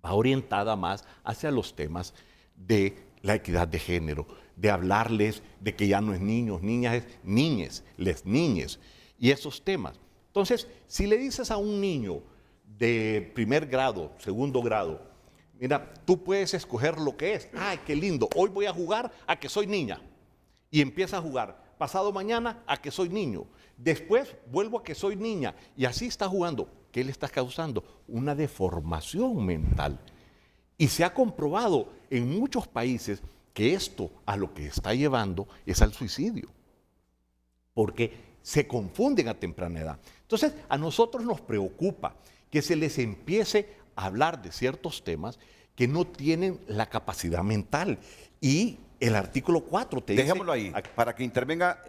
va orientada más hacia los temas de la equidad de género, de hablarles de que ya no es niños, niñas, es niñes, les niñes, y esos temas. Entonces, si le dices a un niño de primer grado, segundo grado, mira, tú puedes escoger lo que es. ¡Ay, qué lindo! Hoy voy a jugar a que soy niña. Y empieza a jugar. Pasado mañana a que soy niño. Después vuelvo a que soy niña. Y así está jugando. ¿Qué le está causando? Una deformación mental. Y se ha comprobado en muchos países que esto a lo que está llevando es al suicidio. Porque se confunden a temprana edad. Entonces, a nosotros nos preocupa que se les empiece a hablar de ciertos temas que no tienen la capacidad mental. Y el artículo 4 te Dejémoslo dice... ahí, para que intervenga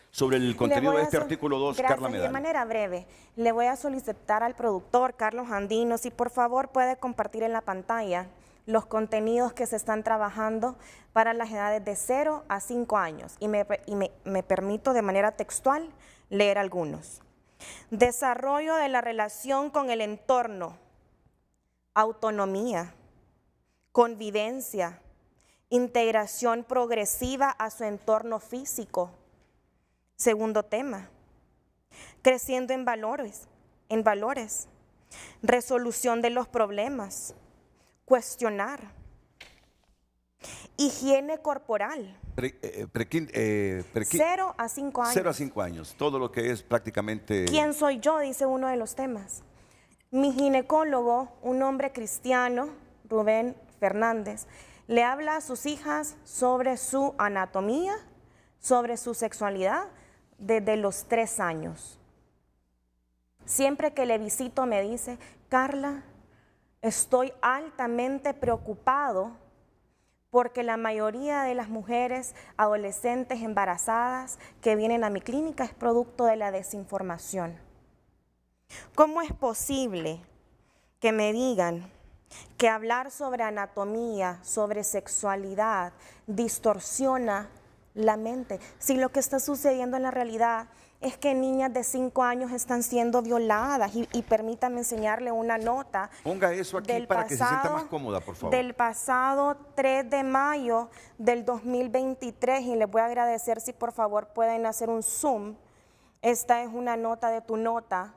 sobre el contenido de este artículo 2, gracias, Carla Medal. De manera breve, le voy a solicitar al productor, Carlos Andino, si por favor puede compartir en la pantalla los contenidos que se están trabajando para las edades de 0 a 5 años. Y me permito de manera textual leer algunos. Desarrollo de la relación con el entorno, autonomía, convivencia, integración progresiva a su entorno físico. Segundo tema, creciendo en valores, resolución de los problemas, cuestionar, higiene corporal. 0 a 5 años. 0 a 5 años, todo lo que es prácticamente... ¿Quién soy yo? Dice uno de los temas. Mi ginecólogo, un hombre cristiano, Rubén Fernández, le habla a sus hijas sobre su anatomía, sobre su sexualidad desde los 3 años. Siempre que le visito me dice, Carla, estoy altamente preocupado porque la mayoría de las mujeres adolescentes embarazadas que vienen a mi clínica es producto de la desinformación. ¿Cómo es posible que me digan que hablar sobre anatomía, sobre sexualidad, distorsiona la mente? Si lo que está sucediendo en la realidad es que niñas de 5 años están siendo violadas y permítame enseñarle una nota. Ponga eso aquí para que se sienta más cómoda, por favor. Del pasado 3 de mayo del 2023 y les voy a agradecer si por favor pueden hacer un zoom. Esta es una nota de tu nota.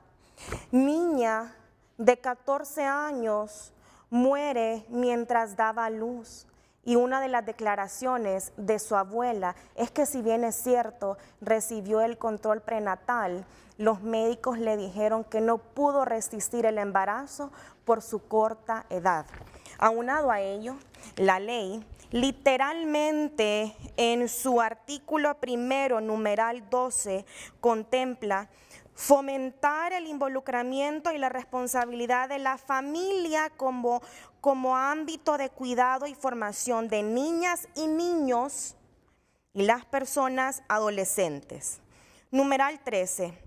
Niña de 14 años muere mientras daba a luz. Y una de las declaraciones de su abuela es que si bien es cierto, recibió el control prenatal, los médicos le dijeron que no pudo resistir el embarazo por su corta edad. Aunado a ello, la ley literalmente en su artículo 1, numeral 12, contempla fomentar el involucramiento y la responsabilidad de la familia como ámbito de cuidado y formación de niñas y niños y las personas adolescentes. Numeral 13.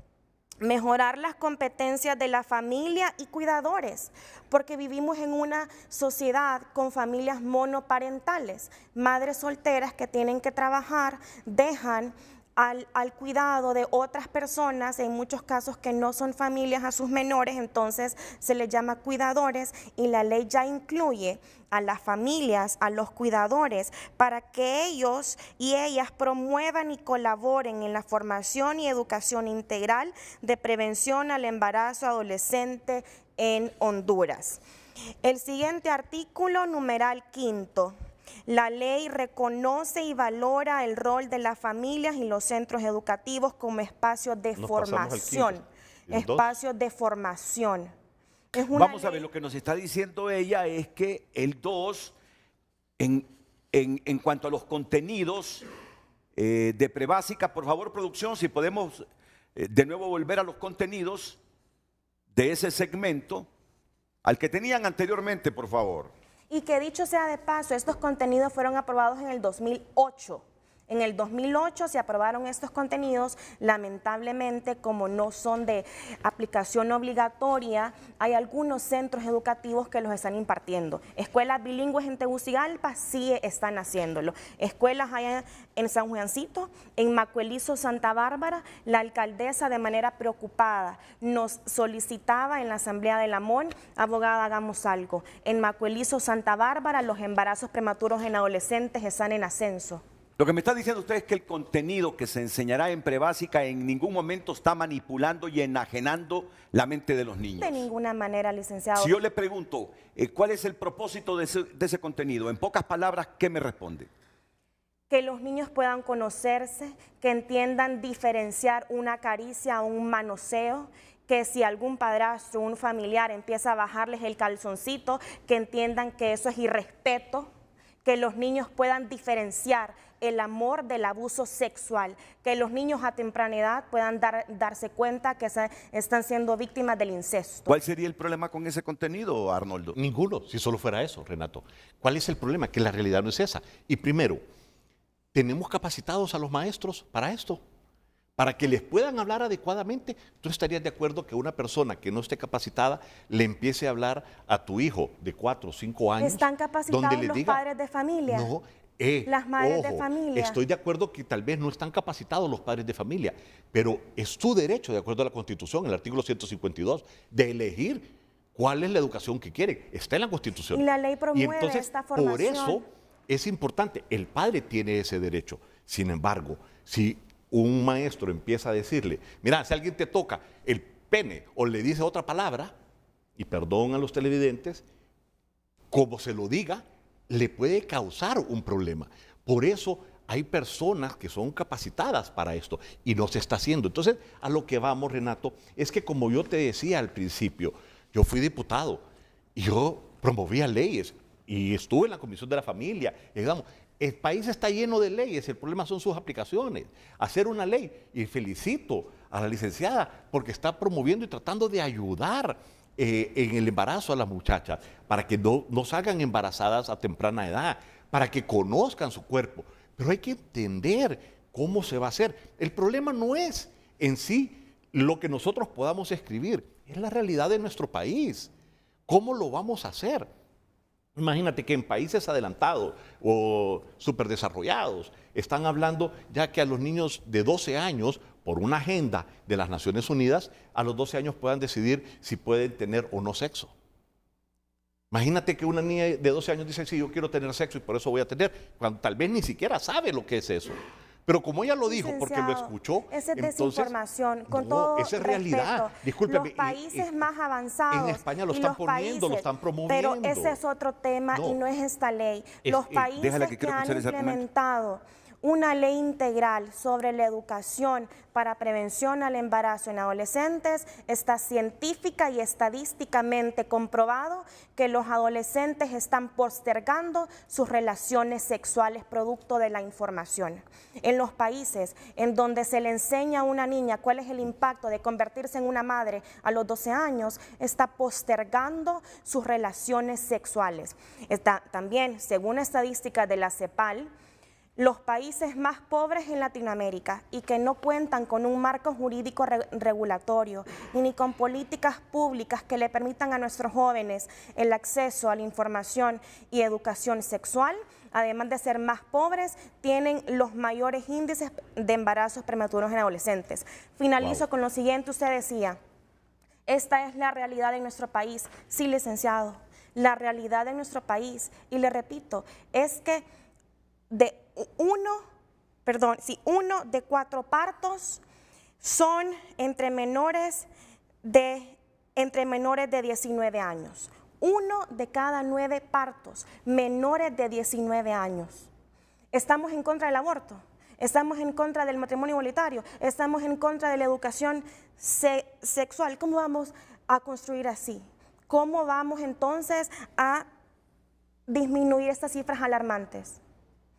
Mejorar las competencias de la familia y cuidadores, porque vivimos en una sociedad con familias monoparentales, madres solteras que tienen que trabajar, dejan al cuidado de otras personas, en muchos casos que no son familias, a sus menores, entonces se les llama cuidadores y la ley ya incluye a las familias, a los cuidadores, para que ellos y ellas promuevan y colaboren en la formación y educación integral de prevención al embarazo adolescente en Honduras. El siguiente artículo, numeral 5. La ley reconoce y valora el rol de las familias y los centros educativos como espacios de formación. Espacios de formación. Vamos a ver, lo que nos está diciendo ella es que el 2, en cuanto a los contenidos de prebásica, por favor, producción, si podemos de nuevo volver a los contenidos de ese segmento, al que tenían anteriormente, por favor. Y que dicho sea de paso, estos contenidos fueron aprobados en el 2008. En el 2008 se aprobaron estos contenidos, lamentablemente como no son de aplicación obligatoria, hay algunos centros educativos que los están impartiendo. Escuelas bilingües en Tegucigalpa sí están haciéndolo. Escuelas allá en San Juancito, en Macuelizo, Santa Bárbara, la alcaldesa de manera preocupada nos solicitaba en la Asamblea de la MON, abogada, hagamos algo. En Macuelizo, Santa Bárbara, los embarazos prematuros en adolescentes están en ascenso. Lo que me está diciendo usted es que el contenido que se enseñará en prebásica en ningún momento está manipulando y enajenando la mente de los niños. De ninguna manera, licenciado. Si yo le pregunto, ¿cuál es el propósito de ese contenido? En pocas palabras, ¿qué me responde? Que los niños puedan conocerse, que entiendan diferenciar una caricia o un manoseo, que si algún padrastro, un familiar empieza a bajarles el calzoncito, que entiendan que eso es irrespeto, que los niños puedan diferenciar el amor del abuso sexual, que los niños a temprana edad puedan darse cuenta que están siendo víctimas del incesto. ¿Cuál sería el problema con ese contenido, Arnoldo? Ninguno, si solo fuera eso, Renato. ¿Cuál es el problema? Que la realidad no es esa. Y primero, ¿tenemos capacitados a los maestros para esto? Para que les puedan hablar adecuadamente. ¿Tú estarías de acuerdo que una persona que no esté capacitada le empiece a hablar a tu hijo de 4 o 5 años? ¿Están capacitados los padres de familia? No. Las madres ojo, de familia. Estoy de acuerdo que tal vez no están capacitados los padres de familia, pero es tu derecho, de acuerdo a la Constitución, el artículo 152, de elegir cuál es la educación que quieren. Está en la Constitución. Y la ley promueve esta formación. Por eso es importante, el padre tiene ese derecho. Sin embargo, si un maestro empieza a decirle, mira, si alguien te toca el pene o le dice otra palabra, y perdón a los televidentes, como se lo diga, le puede causar un problema. Por eso hay personas que son capacitadas para esto y no se está haciendo. Entonces, a lo que vamos, Renato, es que como yo te decía al principio, yo fui diputado y yo promovía leyes. y estuve en la Comisión de la Familia, y digamos, el país está lleno de leyes, el problema son sus aplicaciones. Hacer una ley, y felicito a la licenciada porque está promoviendo y tratando de ayudar en el embarazo a las muchachas, para que no salgan embarazadas a temprana edad, para que conozcan su cuerpo. Pero hay que entender cómo se va a hacer. El problema no es en sí lo que nosotros podamos escribir, es la realidad de nuestro país. ¿Cómo lo vamos a hacer? Imagínate que en países adelantados o superdesarrollados están hablando ya que a los niños de 12 años, por una agenda de las Naciones Unidas, a los 12 años puedan decidir si pueden tener o no sexo. Imagínate que una niña de 12 años dice, sí, yo quiero tener sexo y por eso voy a tener, cuando tal vez ni siquiera sabe lo que es eso. Pero como ella lo dijo, porque lo escuchó, esa es entonces, desinformación, con todo esa es realidad. Discúlpeme, los países más avanzados en España lo están poniendo, lo están promoviendo. Pero ese es otro tema y no es esta ley. Los países que han implementado una ley integral sobre la educación para prevención al embarazo en adolescentes, está científica y estadísticamente comprobado que los adolescentes están postergando sus relaciones sexuales producto de la información. En los países en donde se le enseña a una niña cuál es el impacto de convertirse en una madre a los 12 años, está postergando sus relaciones sexuales. También, según estadísticas de la CEPAL, los países más pobres en Latinoamérica y que no cuentan con un marco jurídico regulatorio y ni con políticas públicas que le permitan a nuestros jóvenes el acceso a la información y educación sexual, además de ser más pobres, tienen los mayores índices de embarazos prematuros en adolescentes. Finalizo con lo siguiente, usted decía, esta es la realidad de nuestro país. Sí, licenciado, la realidad de nuestro país, y le repito, es que uno de 4 partos son entre menores de 19 años. 1 de cada 9 partos, menores de 19 años. ¿Estamos en contra del aborto? ¿Estamos en contra del matrimonio igualitario? ¿Estamos en contra de la educación sexual? ¿Cómo vamos a construir así? ¿Cómo vamos entonces a disminuir estas cifras alarmantes?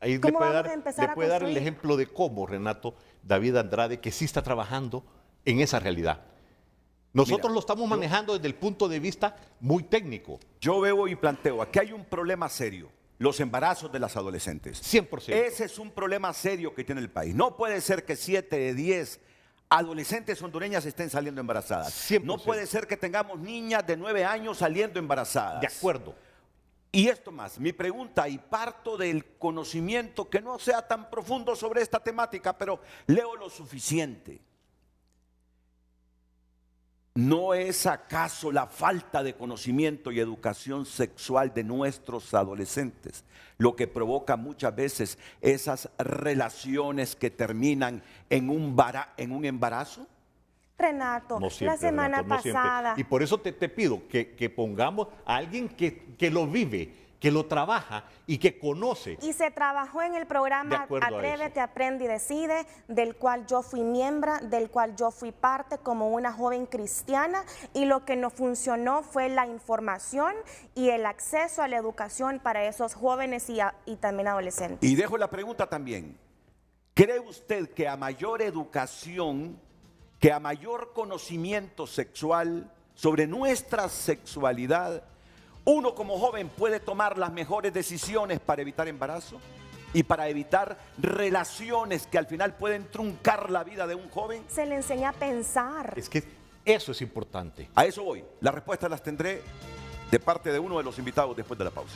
Ahí le puede dar el ejemplo de cómo, Renato, David Andrade, que sí está trabajando en esa realidad. Nosotros lo estamos manejando desde el punto de vista muy técnico. Yo veo y planteo, aquí hay un problema serio, los embarazos de las adolescentes. 100%. Ese es un problema serio que tiene el país. No puede ser que 7 de 10 adolescentes hondureñas estén saliendo embarazadas. 100%. No puede ser que tengamos niñas de 9 años saliendo embarazadas. De acuerdo. Y esto más, mi pregunta, y parto del conocimiento que no sea tan profundo sobre esta temática, pero leo lo suficiente. ¿No es acaso la falta de conocimiento y educación sexual de nuestros adolescentes lo que provoca muchas veces esas relaciones que terminan en un embarazo? Renato, no siempre, la semana Renato, no pasada. Y por eso te pido que pongamos a alguien que lo vive, que lo trabaja y que conoce. Y se trabajó en el programa Atrévete, Aprende y Decide, del cual yo fui miembro, del cual yo fui parte como una joven cristiana, y lo que nos funcionó fue la información y el acceso a la educación para esos jóvenes y también adolescentes. Y dejo la pregunta también. ¿Cree usted que a mayor educación, que a mayor conocimiento sexual sobre nuestra sexualidad, uno como joven puede tomar las mejores decisiones para evitar embarazo y para evitar relaciones que al final pueden truncar la vida de un joven? Se le enseña a pensar. Es que eso es importante. A eso voy. Las respuestas las tendré de parte de uno de los invitados después de la pausa.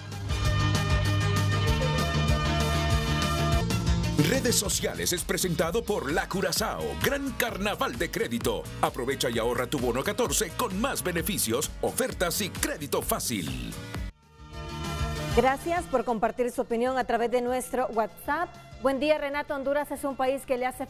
Redes Sociales es presentado por La Curazao, gran carnaval de crédito. Aprovecha y ahorra tu bono 14 con más beneficios, ofertas y crédito fácil. Gracias por compartir su opinión a través de nuestro WhatsApp. Buen día, Renato. Honduras es un país que le hace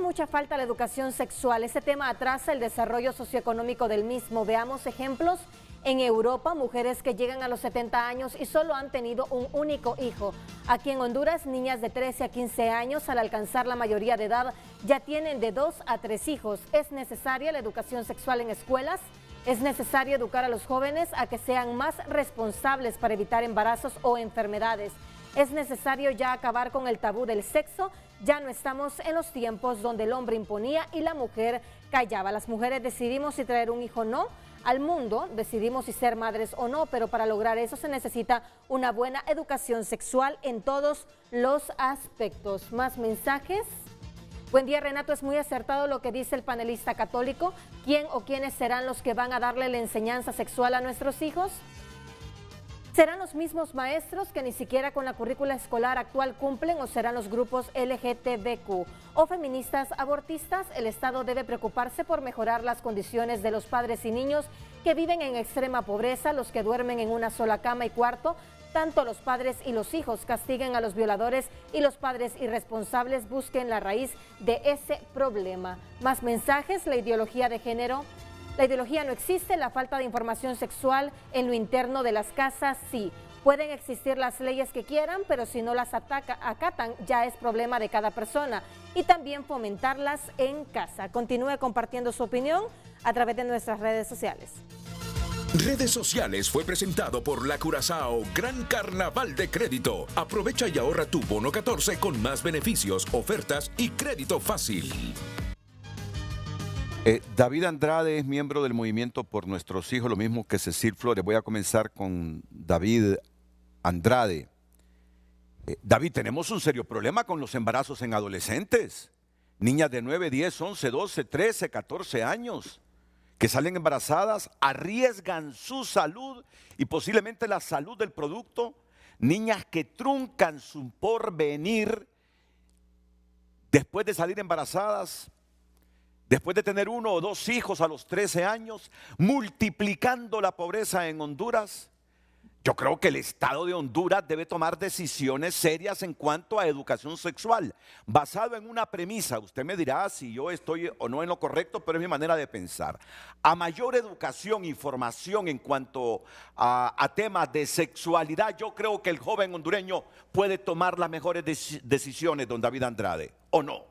mucha falta la educación sexual. Ese tema atrasa el desarrollo socioeconómico del mismo. Veamos ejemplos. En Europa, mujeres que llegan a los 70 años y solo han tenido un único hijo. Aquí en Honduras, niñas de 13 a 15 años, al alcanzar la mayoría de edad, ya tienen de 2 a 3 hijos. ¿Es necesaria la educación sexual en escuelas? Es necesario educar a los jóvenes a que sean más responsables para evitar embarazos o enfermedades. Es necesario ya acabar con el tabú del sexo. Ya no estamos en los tiempos donde el hombre imponía y la mujer callaba. Las mujeres decidimos si traer un hijo o no al mundo, decidimos si ser madres o no, pero para lograr eso se necesita una buena educación sexual en todos los aspectos. Más mensajes. Buen día, Renato, es muy acertado lo que dice el panelista católico. ¿Quién o quiénes serán los que van a darle la enseñanza sexual a nuestros hijos? ¿Serán los mismos maestros que ni siquiera con la currícula escolar actual cumplen o serán los grupos LGTBQ o feministas abortistas? El Estado debe preocuparse por mejorar las condiciones de los padres y niños que viven en extrema pobreza, los que duermen en una sola cama y cuarto. Tanto los padres y los hijos castiguen a los violadores y los padres irresponsables busquen la raíz de ese problema. Más mensajes, la ideología de género. La ideología no existe, la falta de información sexual en lo interno de las casas sí. Pueden existir las leyes que quieran, pero si no las acatan, ya es problema de cada persona. Y también fomentarlas en casa. Continúe compartiendo su opinión a través de nuestras redes sociales. Redes Sociales fue presentado por La Curazao Gran Carnaval de Crédito. Aprovecha y ahorra tu bono 14 con más beneficios, ofertas y crédito fácil. David Andrade es miembro del Movimiento por Nuestros Hijos, lo mismo que Cecil Flores. Voy a comenzar con David Andrade. David, tenemos un serio problema con los embarazos en adolescentes. Niñas de 9, 10, 11, 12, 13, 14 años que salen embarazadas, arriesgan su salud y posiblemente la salud del producto. Niñas que truncan su porvenir después de salir embarazadas, después de tener 1 o 2 hijos a los 13 años, multiplicando la pobreza en Honduras. Yo creo que el Estado de Honduras debe tomar decisiones serias en cuanto a educación sexual, basado en una premisa. Usted me dirá si yo estoy o no en lo correcto, pero es mi manera de pensar. A mayor educación y formación en cuanto a temas de sexualidad, yo creo que el joven hondureño puede tomar las mejores decisiones, don David Andrade, ¿o no?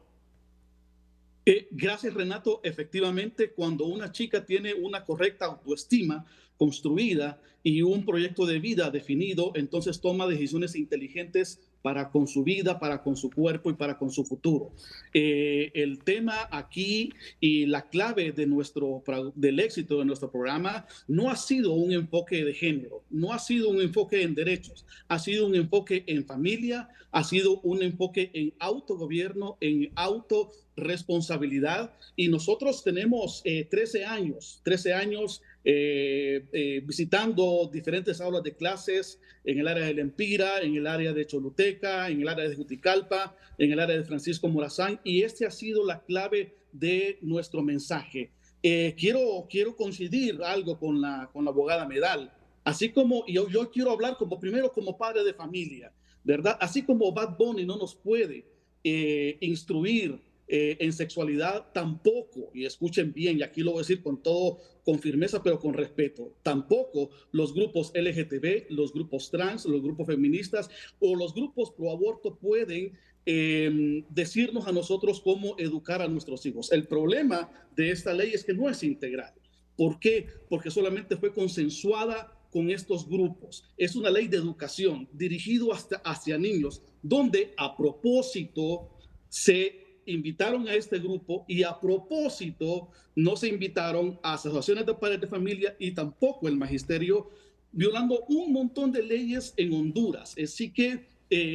Gracias, Renato. Efectivamente, cuando una chica tiene una correcta autoestima construida y un proyecto de vida definido, entonces toma decisiones inteligentes para con su vida, para con su cuerpo y para con su futuro. El tema aquí y la clave del éxito de nuestro programa no ha sido un enfoque de género, no ha sido un enfoque en derechos, ha sido un enfoque en familia, ha sido un enfoque en autogobierno, en autorresponsabilidad. Y nosotros tenemos 13 años visitando diferentes aulas de clases en el área de Lempira, en el área de Choluteca, en el área de Juticalpa, en el área de Francisco Morazán, y este ha sido la clave de nuestro mensaje. Quiero coincidir algo con la abogada Medal, así como yo quiero hablar primero como padre de familia, ¿verdad? Así como Bad Bunny no nos puede instruir en sexualidad, tampoco, y escuchen bien, y aquí lo voy a decir con firmeza, pero con respeto, tampoco los grupos LGTB, los grupos trans, los grupos feministas o los grupos pro aborto pueden decirnos a nosotros cómo educar a nuestros hijos. El problema de esta ley es que no es integral. ¿Por qué? Porque solamente fue consensuada con estos grupos. Es una ley de educación dirigido hacia niños, donde a propósito se invitaron a este grupo y a propósito no se invitaron a asociaciones de padres de familia y tampoco el magisterio, violando un montón de leyes en Honduras. Así que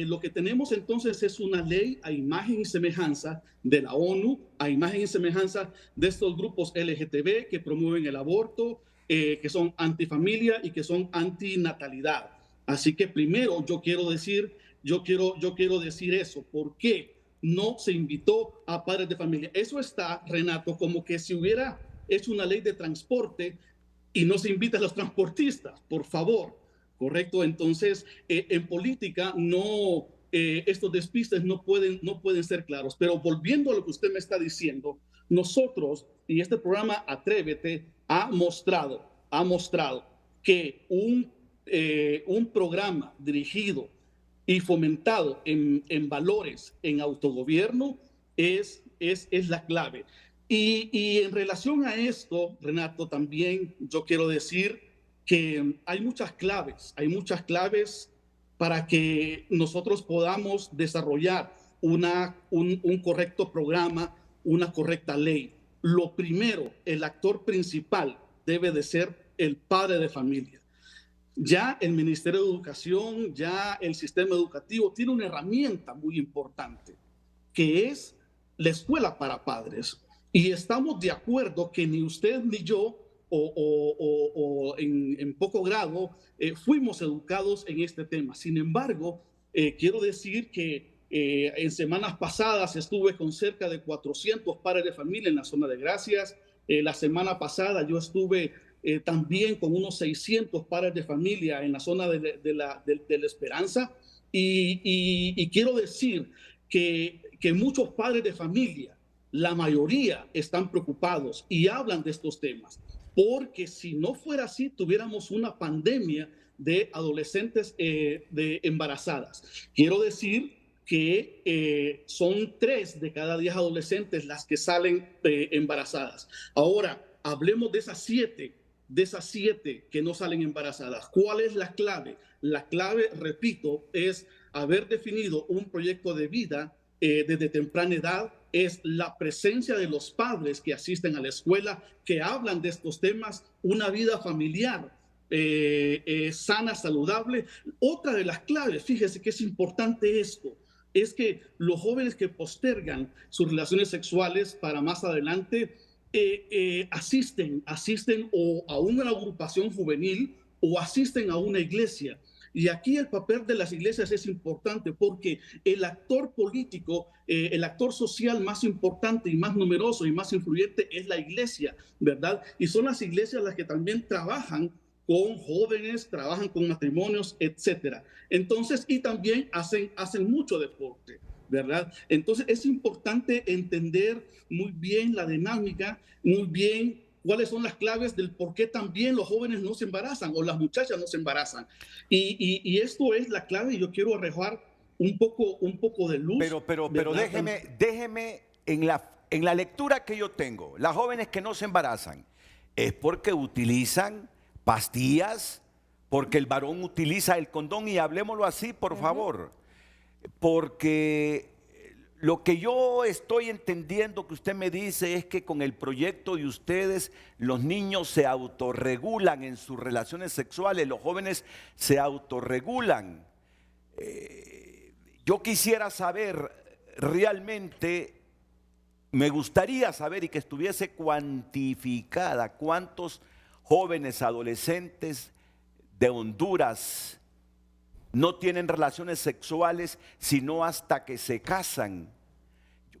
lo que tenemos entonces es una ley a imagen y semejanza de la ONU, a imagen y semejanza de estos grupos LGTB que promueven el aborto, que son antifamilia y que son antinatalidad. Así que primero yo quiero decir eso. ¿Por qué no se invitó a padres de familia? Eso está, Renato, como que si hubiera hecho una ley de transporte y no se invita a los transportistas, por favor, ¿correcto? Entonces, en política estos despistes no pueden ser claros. Pero volviendo a lo que usted me está diciendo, nosotros, y este programa Atrévete, ha mostrado que un programa dirigido y fomentado en valores, en autogobierno, es la clave. Y en relación a esto, Renato, también yo quiero decir que hay muchas claves para que nosotros podamos desarrollar un correcto programa, una correcta ley. Lo primero, el actor principal debe de ser el padre de familia. Ya el Ministerio de Educación, ya el sistema educativo tiene una herramienta muy importante, que es la escuela para padres. Y estamos de acuerdo que ni usted ni yo, o en poco grado, fuimos educados en este tema. Sin embargo, quiero decir que en semanas pasadas estuve con cerca de 400 padres de familia en la zona de Gracias. La semana pasada yo estuve también con unos 600 padres de familia en la zona de la Esperanza. Y quiero decir que muchos padres de familia, la mayoría, están preocupados y hablan de estos temas, porque si no fuera así, tuviéramos una pandemia de adolescentes embarazadas. Quiero decir que son 3 de cada 10 adolescentes las que salen embarazadas. Ahora, hablemos de esas 7 que no salen embarazadas. ¿Cuál es la clave? La clave, repito, es haber definido un proyecto de vida desde temprana edad, es la presencia de los padres que asisten a la escuela, que hablan de estos temas, una vida familiar sana, saludable. Otra de las claves, fíjese que es importante esto, es que los jóvenes que postergan sus relaciones sexuales para más adelante asisten o a una agrupación juvenil o asisten a una iglesia. Y aquí el papel de las iglesias es importante porque el actor político, el actor social más importante y más numeroso y más influyente es la iglesia, ¿verdad? Y son las iglesias las que también trabajan con jóvenes, trabajan con matrimonios, etcétera. Entonces, y también hacen mucho deporte, ¿verdad? Entonces es importante entender muy bien la dinámica, muy bien cuáles son las claves del por qué también los jóvenes no se embarazan o las muchachas no se embarazan. Y esto es la clave, y yo quiero arrojar un poco de luz. Pero déjeme en la lectura que yo tengo, las jóvenes que no se embarazan, es porque utilizan pastillas, porque el varón utiliza el condón, y hablemoslo así, por favor, porque lo que yo estoy entendiendo que usted me dice es que con el proyecto de ustedes los niños se autorregulan en sus relaciones sexuales, los jóvenes se autorregulan. Yo quisiera saber realmente, me gustaría saber y que estuviese cuantificada cuántos jóvenes adolescentes de Honduras no tienen relaciones sexuales sino hasta que se casan.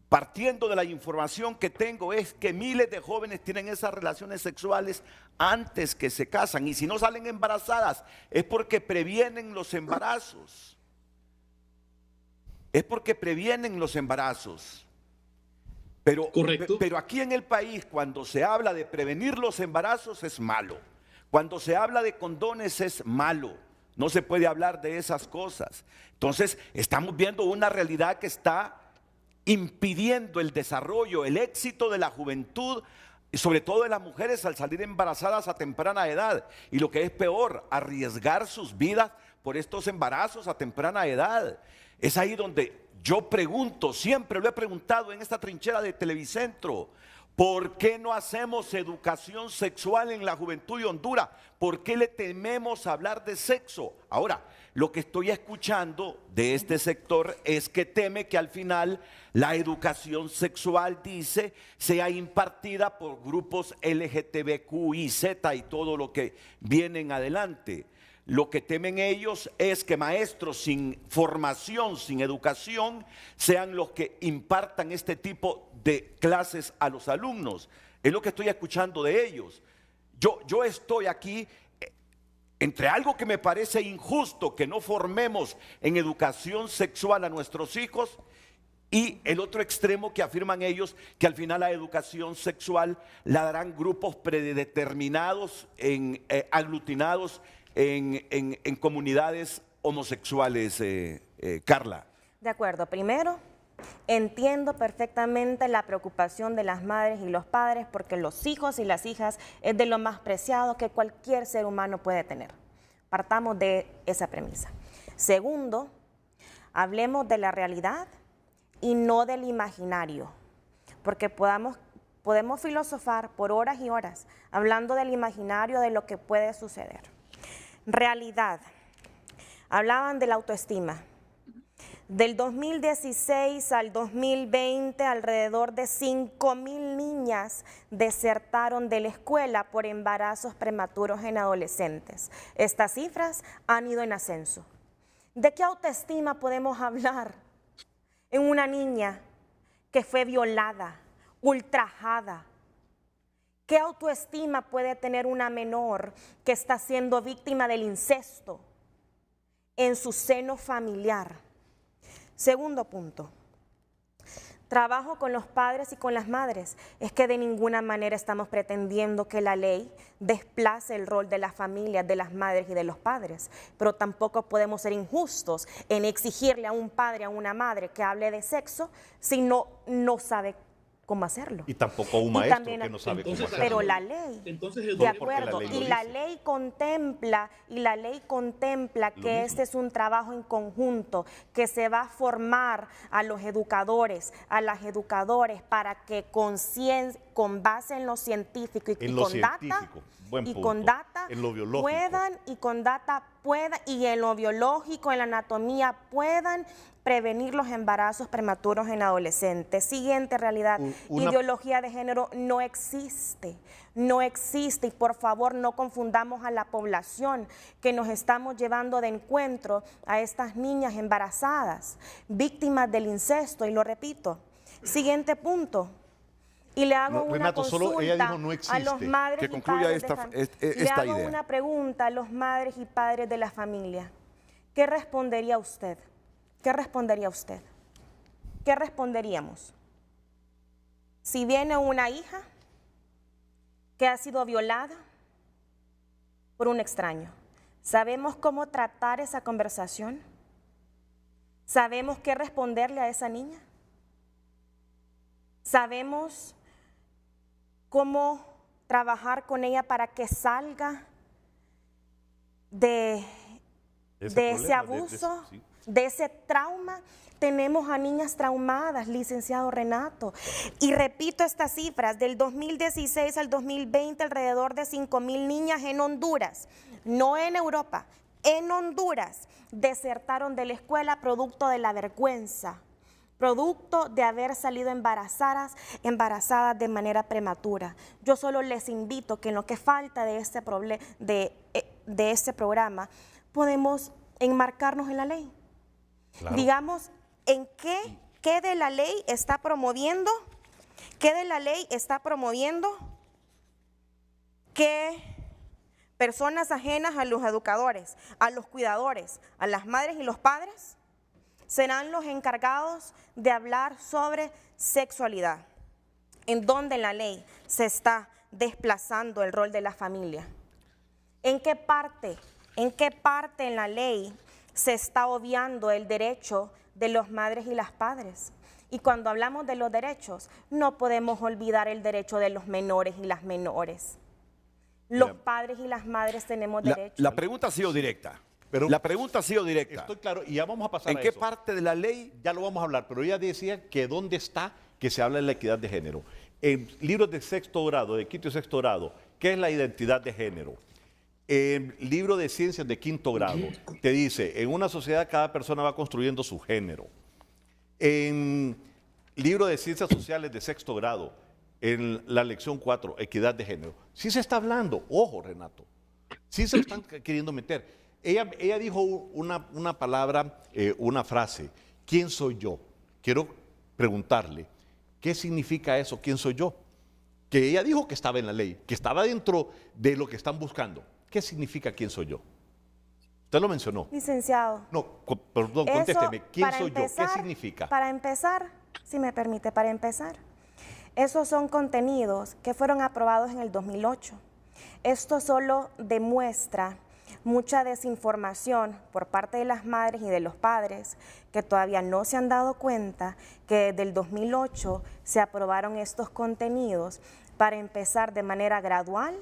Partiendo de la información que tengo es que miles de jóvenes tienen esas relaciones sexuales antes que se casan, y si no salen embarazadas es porque previenen los embarazos. Es porque previenen los embarazos. Pero aquí en el país, cuando se habla de prevenir los embarazos es malo. Cuando se habla de condones es malo. No se puede hablar de esas cosas. Entonces, estamos viendo una realidad que está impidiendo el desarrollo, el éxito de la juventud, y sobre todo de las mujeres al salir embarazadas a temprana edad. Y lo que es peor, arriesgar sus vidas por estos embarazos a temprana edad. Es ahí donde yo pregunto, siempre lo he preguntado en esta trinchera de Televicentro, ¿por qué no hacemos educación sexual en la juventud de Honduras? ¿Por qué le tememos hablar de sexo? Ahora, lo que estoy escuchando de este sector es que teme que al final la educación sexual, dice, sea impartida por grupos LGTBQIZ y todo lo que vienen adelante. Lo que temen ellos es que maestros sin formación, sin educación, sean los que impartan este tipo de clases a los alumnos. Es lo que estoy escuchando de ellos. Yo estoy aquí entre algo que me parece injusto, que no formemos en educación sexual a nuestros hijos, y el otro extremo que afirman ellos, que al final la educación sexual la darán grupos predeterminados, aglutinados en comunidades homosexuales, Carla. De acuerdo, primero Entiendo perfectamente la preocupación de las madres y los padres porque los hijos y las hijas es de lo más preciado que cualquier ser humano puede tener. Partamos de esa premisa. Segundo, hablemos de la realidad y no del imaginario, porque podemos filosofar por horas y horas hablando del imaginario de lo que puede suceder. Realidad. Hablaban de la autoestima. Del 2016 al 2020, alrededor de 5.000 niñas desertaron de la escuela por embarazos prematuros en adolescentes. Estas cifras han ido en ascenso. ¿De qué autoestima podemos hablar en una niña que fue violada, ultrajada? ¿Qué autoestima puede tener una menor que está siendo víctima del incesto en su seno familiar? Segundo punto, trabajo con los padres y con las madres. Es que de ninguna manera estamos pretendiendo que la ley desplace el rol de las familias, de las madres y de los padres, pero tampoco podemos ser injustos en exigirle a un padre, a una madre que hable de sexo si no sabe cómo hacerlo. Y tampoco un maestro que no sabe cómo hacerlo. Pero la ley, de acuerdo, y la ley contempla que este es un trabajo en conjunto, que se va a formar a los educadores, a las educadoras para que con base en lo científico y con data, en lo biológico, y en lo biológico, en la anatomía, puedan prevenir los embarazos prematuros en adolescentes. Siguiente realidad, ideología de género no existe, y por favor no confundamos a la población que nos estamos llevando de encuentro a estas niñas embarazadas, víctimas del incesto, y lo repito. Siguiente punto. Y le hago una consulta a los madres y padres le hago una pregunta a los madres y padres de la familia. ¿Qué respondería usted? ¿Qué respondería usted? ¿Qué responderíamos? Si viene una hija que ha sido violada por un extraño, ¿sabemos cómo tratar esa conversación? ¿Sabemos qué responderle a esa niña? ¿Sabemos cómo trabajar con ella para que salga de ese abuso, de ese trauma? Tenemos a niñas traumadas, licenciado Renato. Y repito estas cifras, del 2016 al 2020, alrededor de 5.000 niñas en Honduras, no en Europa, en Honduras, desertaron de la escuela producto de la vergüenza, producto de haber salido embarazadas de manera prematura. Yo solo les invito que en lo que falta de este programa podemos enmarcarnos en la ley. Claro. Digamos, ¿en qué de la ley está promoviendo? ¿Qué de la ley está promoviendo que personas ajenas a los educadores, a los cuidadores, a las madres y los padres serán los encargados de hablar sobre sexualidad? ¿En dónde en la ley se está desplazando el rol de la familia? ¿En qué parte en la ley se está obviando el derecho de los madres y las padres? Y cuando hablamos de los derechos, no podemos olvidar el derecho de los menores y las menores. Los padres y las madres tenemos derechos. La pregunta ha sido directa. Pero la pregunta ha sido directa. Estoy claro, y ya vamos a pasar a eso. ¿En qué parte de la ley? Ya lo vamos a hablar, pero ella decía que dónde está que se habla de la equidad de género. En libros de sexto grado, de quinto y sexto grado, ¿qué es la identidad de género? En libro de ciencias de quinto grado, te dice, en una sociedad cada persona va construyendo su género. En libro de ciencias sociales de sexto grado, en la lección 4, equidad de género, sí se está hablando, ojo Renato, sí se lo están queriendo meter. Ella dijo una palabra, una frase, ¿quién soy yo? Quiero preguntarle, ¿qué significa eso? ¿Quién soy yo? Que ella dijo que estaba en la ley, que estaba dentro de lo que están buscando. ¿Qué significa quién soy yo? Usted lo mencionó. Licenciado. No, perdón, contésteme. ¿Quién soy yo? ¿Qué significa? Para empezar, si me permite, esos son contenidos que fueron aprobados en el 2008. Esto solo demuestra mucha desinformación por parte de las madres y de los padres que todavía no se han dado cuenta que desde el 2008 se aprobaron estos contenidos para empezar de manera gradual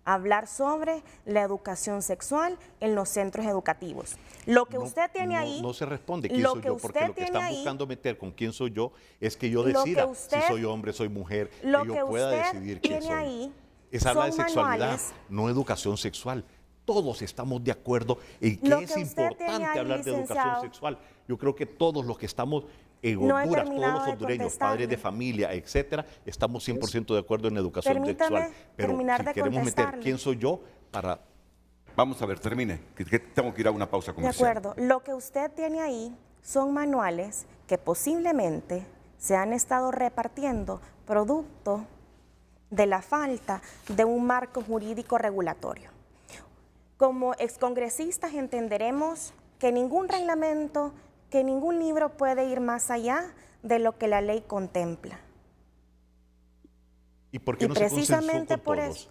a hablar sobre la educación sexual en los centros educativos. Lo que usted tiene ahí... No se responde quién soy yo, porque lo que están buscando meter con quién soy yo es que yo decida si soy hombre, soy mujer, que yo pueda decidir quién soy. Ahí es hablar de sexualidad, no educación sexual. Todos estamos de acuerdo en que es importante hablar de educación sexual. Yo creo que todos los que estamos en Honduras, todos los hondureños, padres de familia, etcétera, estamos 100% de acuerdo en educación sexual. Pero si queremos meter quién soy yo para... Vamos a ver, termine, que tengo que ir a una pausa comercial. De acuerdo. Lo que usted tiene ahí son manuales que posiblemente se han estado repartiendo producto de la falta de un marco jurídico regulatorio. Como excongresistas entenderemos que ningún reglamento, que ningún libro puede ir más allá de lo que la ley contempla. ¿Y por qué no se consensuó con todos?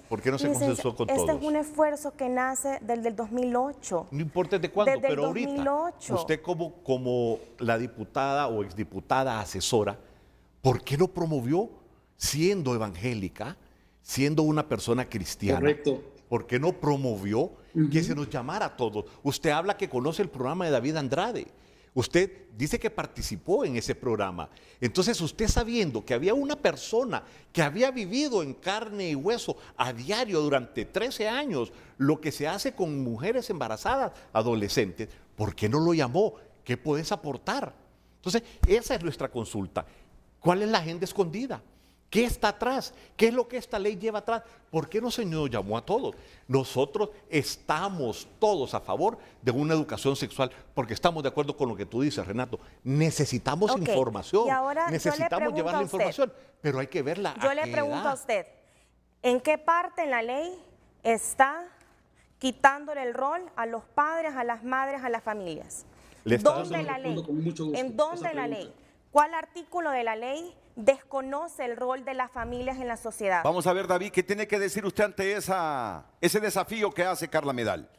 ¿Por qué no se consensuó con todos? Este es un esfuerzo que nace desde el 2008. No importa desde cuándo, pero ahorita, usted como la diputada o exdiputada asesora, ¿por qué no promovió, siendo evangélica, siendo una persona cristiana? Correcto. ¿Por qué no promovió que se nos llamara a todos? Usted habla que conoce el programa de David Andrade. Usted dice que participó en ese programa. Entonces, usted sabiendo que había una persona que había vivido en carne y hueso a diario durante 13 años lo que se hace con mujeres embarazadas, adolescentes, ¿por qué no lo llamó? ¿Qué puedes aportar? Entonces, esa es nuestra consulta. ¿Cuál es la agenda escondida? ¿Qué está atrás? ¿Qué es lo que esta ley lleva atrás? ¿Por qué no se nos llamó a todos? Nosotros estamos todos a favor de una educación sexual porque estamos de acuerdo con lo que tú dices, Renato. Necesitamos información, y ahora necesitamos llevar la información, pero hay que verla. Yo le pregunto a usted, ¿en qué parte en la ley está quitándole el rol a los padres, a las madres, a las familias? ¿Dónde la ley? ¿En dónde la ley? ¿Cuál artículo de la ley desconoce el rol de las familias en la sociedad? Vamos a ver, David, ¿qué tiene que decir usted ante ese desafío que hace Carla Medal?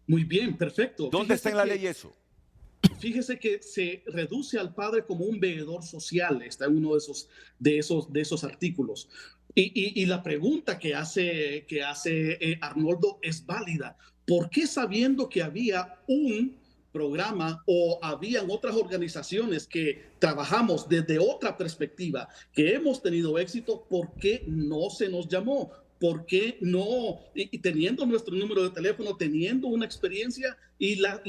Muy bien, perfecto. ¿Dónde está en la ley eso? Fíjese que se reduce al padre como un veedor social, está en uno de esos artículos. Y la pregunta que hace Arnoldo es válida. ¿Por qué, sabiendo que había un programa o habían otras organizaciones que trabajamos desde otra perspectiva, que hemos tenido éxito, por qué no se nos llamó? ¿Por qué no? Y teniendo nuestro número de teléfono, teniendo una experiencia, y la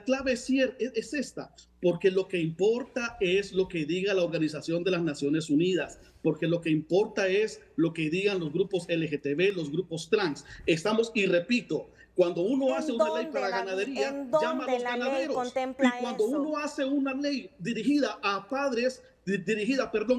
clave es esta, porque lo que importa es lo que diga la Organización de las Naciones Unidas, porque lo que importa es lo que digan los grupos LGTB, los grupos trans. Y repito, cuando uno hace una ley para ganadería, llama a los ganaderos. Y cuando uno hace una ley dirigida a padres,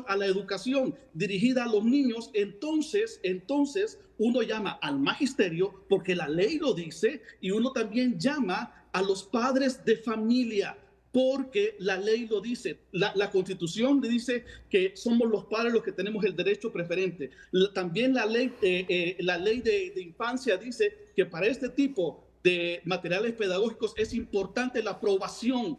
a la educación, dirigida a los niños, entonces uno llama al magisterio, porque la ley lo dice, y uno también llama a los padres de familia, porque la ley lo dice. La Constitución le dice que somos los padres los que tenemos el derecho preferente. También la ley de infancia dice que para este tipo de materiales pedagógicos es importante la aprobación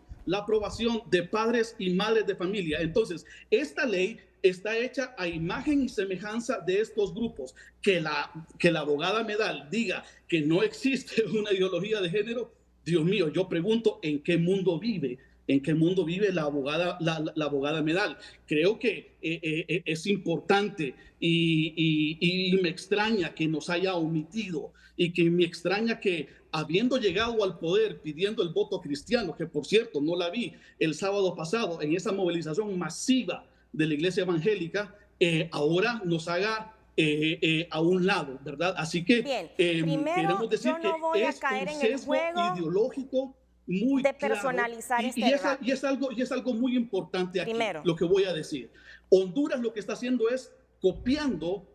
de padres y madres de familia. Entonces, esta ley está hecha a imagen y semejanza de estos grupos. Que la abogada Medal diga que no existe una ideología de género, Dios mío, yo pregunto, ¿en qué mundo vive? ¿En qué mundo vive la abogada Medal? Creo que es importante y me extraña que nos haya omitido, y que me extraña que, habiendo llegado al poder pidiendo el voto cristiano, que por cierto no la vi el sábado pasado en esa movilización masiva de la iglesia evangélica, ahora nos haga a un lado, ¿verdad? Así que primero, queremos decir yo no voy que a es caer un en el sesgo juego ideológico muy de claro, personalizar este debate. Y es algo muy importante aquí, lo que voy a decir. Honduras lo que está haciendo es copiando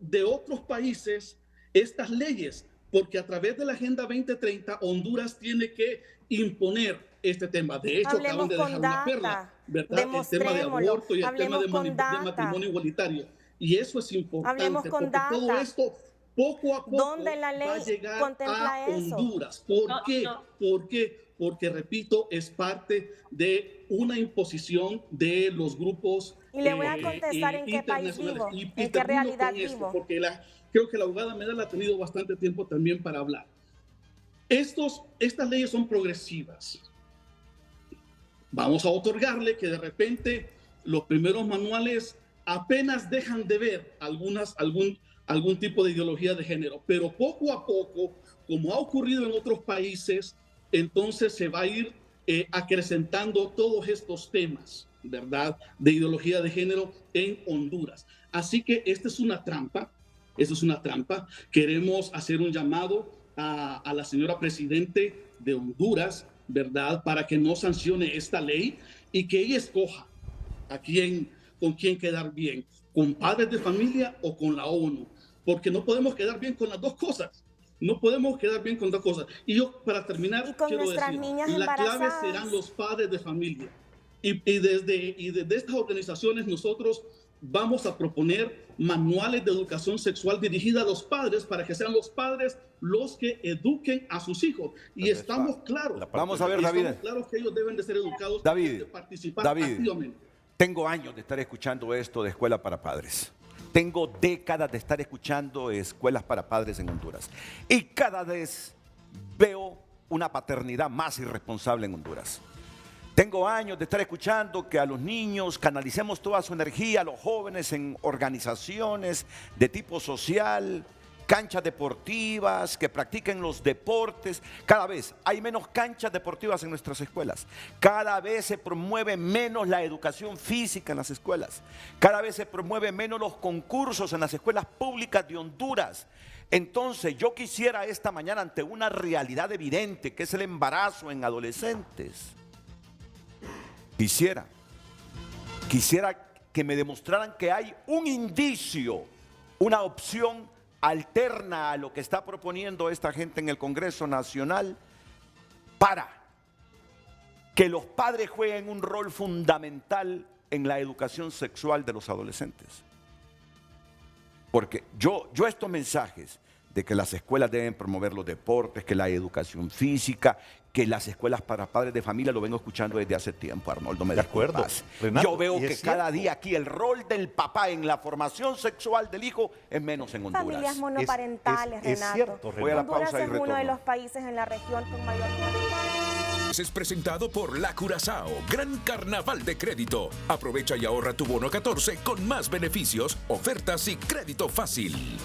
de otros países estas leyes, porque a través de la Agenda 2030 Honduras tiene que imponer este tema. De hecho, acaban de dejar una perla, ¿verdad? El tema de aborto y el tema de matrimonio igualitario. Y eso es importante, porque todo esto poco a poco ¿Dónde la ley va a llegar contempla a eso? Honduras. ¿Por qué? ¿Por qué? Porque, repito, es parte de una imposición de los grupos Y le voy a contestar en qué país vivo, en qué realidad vivo. Porque creo que la abogada Medal ha tenido bastante tiempo también para hablar. Estas leyes son progresivas. Vamos a otorgarle que de repente los primeros manuales apenas dejan de ver algún tipo de ideología de género, pero poco a poco, como ha ocurrido en otros países, entonces se va a ir acrecentando todos estos temas, ¿verdad?, de ideología de género en Honduras. Así que esta es una trampa, Queremos hacer un llamado a la señora presidente de Honduras, ¿verdad?, para que no sancione esta ley y que ella escoja con quién quedar bien, con padres de familia o con la ONU, porque no podemos quedar bien con las dos cosas. Y yo, para terminar, quiero decir, la clave serán los padres de familia. Y desde estas organizaciones nosotros vamos a proponer manuales de educación sexual dirigida a los padres para que sean los padres los que eduquen a sus hijos. Y estamos claros. Vamos a ver, David. Estamos claros que ellos deben de ser educados y de participar activamente. Tengo años de estar escuchando esto de escuela para padres. Tengo décadas de estar escuchando escuelas para padres en Honduras. Y cada vez veo una paternidad más irresponsable en Honduras. Tengo años de estar escuchando que a los niños canalicemos toda su energía, a los jóvenes en organizaciones de tipo social, canchas deportivas, que practiquen los deportes. Cada vez hay menos canchas deportivas en nuestras escuelas. Cada vez se promueve menos la educación física en las escuelas. Cada vez se promueve menos los concursos en las escuelas públicas de Honduras. Entonces yo quisiera esta mañana, ante una realidad evidente que es el embarazo en adolescentes, quisiera que me demostraran que hay un indicio, una opción alterna a lo que está proponiendo esta gente en el Congreso Nacional para que los padres jueguen un rol fundamental en la educación sexual de los adolescentes. Porque yo estos mensajes de que las escuelas deben promover los deportes, que la educación física, que las escuelas para padres de familia, lo vengo escuchando desde hace tiempo, Arnoldo. De acuerdo, Renato, yo veo que cada día aquí el rol del papá en la formación sexual del hijo es menos en Honduras. Familias monoparentales, Renato. Es cierto, Voy a la pausa y retorno. Honduras es uno de los países en la región con mayor Es presentado por La Curazao, Gran Carnaval de Crédito. Aprovecha y ahorra tu bono 14 con más beneficios, ofertas y crédito fácil.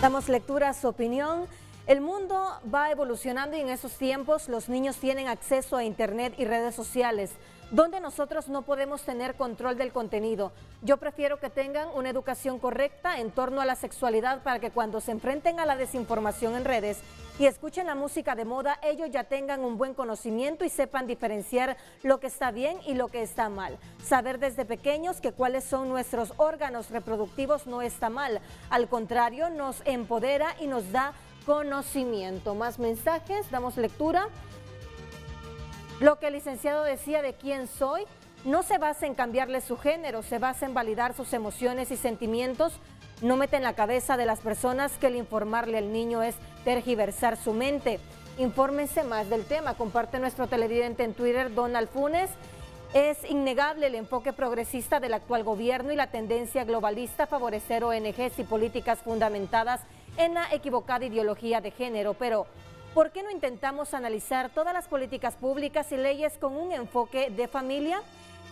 Damos lectura a su opinión. El mundo va evolucionando y en esos tiempos los niños tienen acceso a internet y redes sociales, donde nosotros no podemos tener control del contenido. Yo prefiero que tengan una educación correcta en torno a la sexualidad para que cuando se enfrenten a la desinformación en redes y escuchen la música de moda, ellos ya tengan un buen conocimiento y sepan diferenciar lo que está bien y lo que está mal. Saber desde pequeños que cuáles son nuestros órganos reproductivos no está mal. Al contrario, nos empodera y nos da conocimiento. Más mensajes, damos lectura. Lo que el licenciado decía de quién soy no se basa en cambiarle su género, se basa en validar sus emociones y sentimientos. No mete en la cabeza de las personas que el informarle al niño es tergiversar su mente. Infórmense más del tema. Comparte nuestro televidente en Twitter, Donald Funes. Es innegable el enfoque progresista del actual gobierno y la tendencia globalista a favorecer ONGs y políticas fundamentadas en la equivocada ideología de género, pero ¿por qué no intentamos analizar todas las políticas públicas y leyes con un enfoque de familia?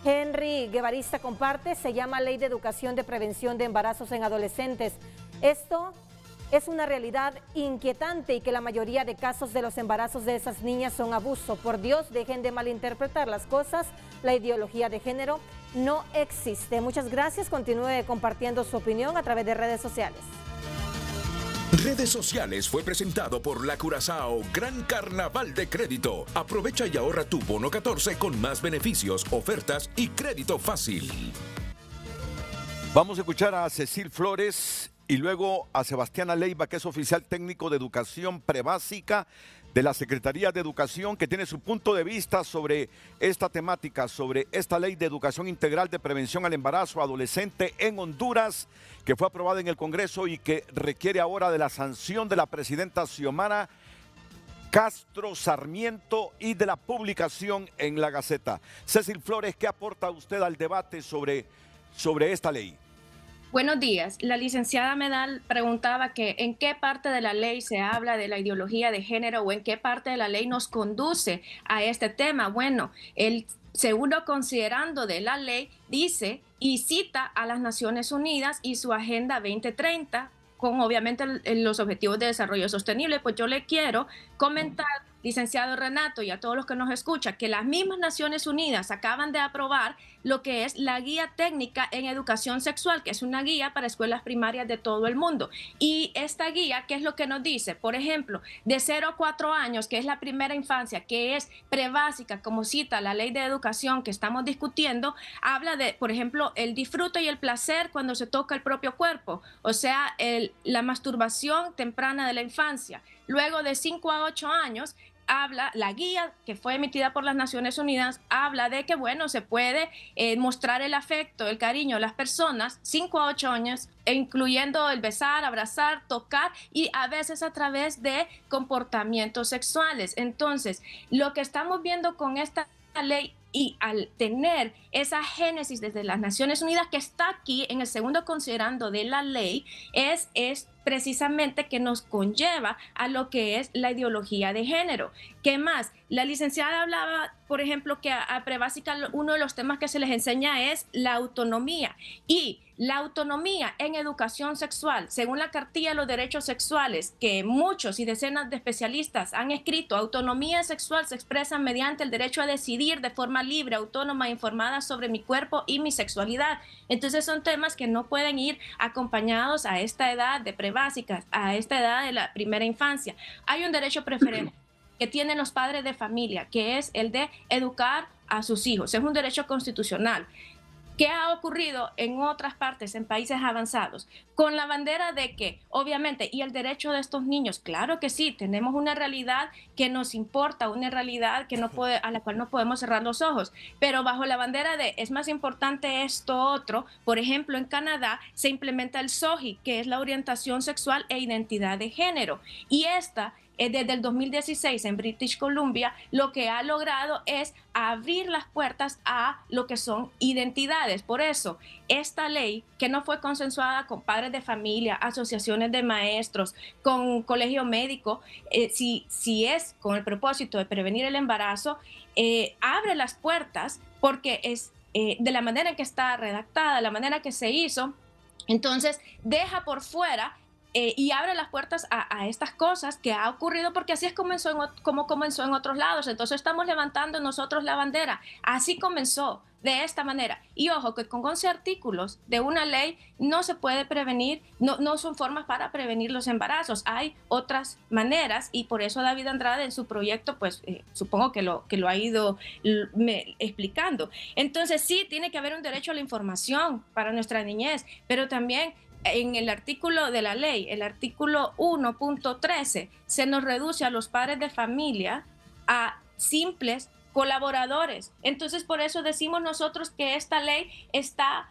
Henry Guevarista comparte, se llama Ley de Educación de Prevención de Embarazos en Adolescentes. Esto es una realidad inquietante y que la mayoría de casos de los embarazos de esas niñas son abuso. Por Dios, dejen de malinterpretar las cosas, la ideología de género no existe. Muchas gracias, continúe compartiendo su opinión a través de redes sociales. Redes Sociales fue presentado por La Curazao, Gran Carnaval de Crédito. Aprovecha y ahorra tu bono 14 con más beneficios, ofertas y crédito fácil. Vamos a escuchar a Cecil Flores Y luego a Sebastiana Leiva, que es oficial técnico de educación prebásica de la Secretaría de Educación, que tiene su punto de vista sobre esta temática, sobre esta ley de educación integral de prevención al embarazo adolescente en Honduras, que fue aprobada en el Congreso y que requiere ahora de la sanción de la presidenta Xiomara Castro Sarmiento y de la publicación en la Gaceta. Cecil Flores, ¿qué aporta usted al debate sobre esta ley? Buenos días. La licenciada Medal preguntaba que en qué parte de la ley se habla de la ideología de género o en qué parte de la ley nos conduce a este tema. Bueno, el segundo considerando de la ley dice y cita a las Naciones Unidas y su Agenda 2030 con obviamente los Objetivos de Desarrollo Sostenible. Pues yo le quiero comentar, licenciado Renato, y a todos los que nos escuchan, que las mismas Naciones Unidas acaban de aprobar lo que es la Guía Técnica en Educación Sexual, que es una guía para escuelas primarias de todo el mundo. Y esta guía, ¿qué es lo que nos dice? Por ejemplo, de 0 a 4 años, que es la primera infancia, que es prebásica, como cita la ley de educación que estamos discutiendo, habla de, por ejemplo, el disfrute y el placer cuando se toca el propio cuerpo, o sea, la masturbación temprana de la infancia. Luego de 5 a 8 años, habla, la guía que fue emitida por las Naciones Unidas, habla de que, bueno, se puede mostrar el afecto, el cariño a las personas 5 a 8 años, incluyendo el besar, abrazar, tocar y a veces a través de comportamientos sexuales. Entonces, lo que estamos viendo con esta ley y al tener esa génesis desde las Naciones Unidas que está aquí en el segundo considerando de la ley, es precisamente que nos conlleva a lo que es la ideología de género. ¿Qué más? La licenciada hablaba, por ejemplo, que a prebásica uno de los temas que se les enseña es la autonomía. Y la autonomía en educación sexual, según la Cartilla de los Derechos Sexuales, que muchos y decenas de especialistas han escrito, autonomía sexual se expresa mediante el derecho a decidir de forma libre, autónoma e informada sobre mi cuerpo y mi sexualidad. Entonces son temas que no pueden ir acompañados a esta edad de prebásicas, a esta edad de la primera infancia. Hay un derecho preferente que tienen los padres de familia, que es el de educar a sus hijos. Es un derecho constitucional. ¿Qué ha ocurrido en otras partes, en países avanzados? Con la bandera de que, obviamente, y el derecho de estos niños, claro que sí, tenemos una realidad que nos importa, una realidad que a la cual no podemos cerrar los ojos, pero bajo la bandera de es más importante esto otro, por ejemplo, en Canadá se implementa el SOGI, que es la orientación sexual e identidad de género, y desde el 2016 en British Columbia, lo que ha logrado es abrir las puertas a lo que son identidades. Por eso, esta ley, que no fue consensuada con padres de familia, asociaciones de maestros, con colegio médico, si es con el propósito de prevenir el embarazo, abre las puertas porque es de la manera en que está redactada, la manera que se hizo, entonces deja por fuera y abre las puertas a estas cosas que ha ocurrido, porque así es como comenzó en otros lados. Entonces estamos levantando nosotros la bandera. Así comenzó, de esta manera. Y ojo, que con 11 artículos de una ley no se puede prevenir, no son formas para prevenir los embarazos. Hay otras maneras y por eso David Andrade en su proyecto, pues supongo que lo ha ido explicando. Entonces sí, tiene que haber un derecho a la información para nuestra niñez, pero también en el artículo de la ley, el artículo 1.13, se nos reduce a los padres de familia a simples colaboradores. Entonces, por eso decimos nosotros que esta ley está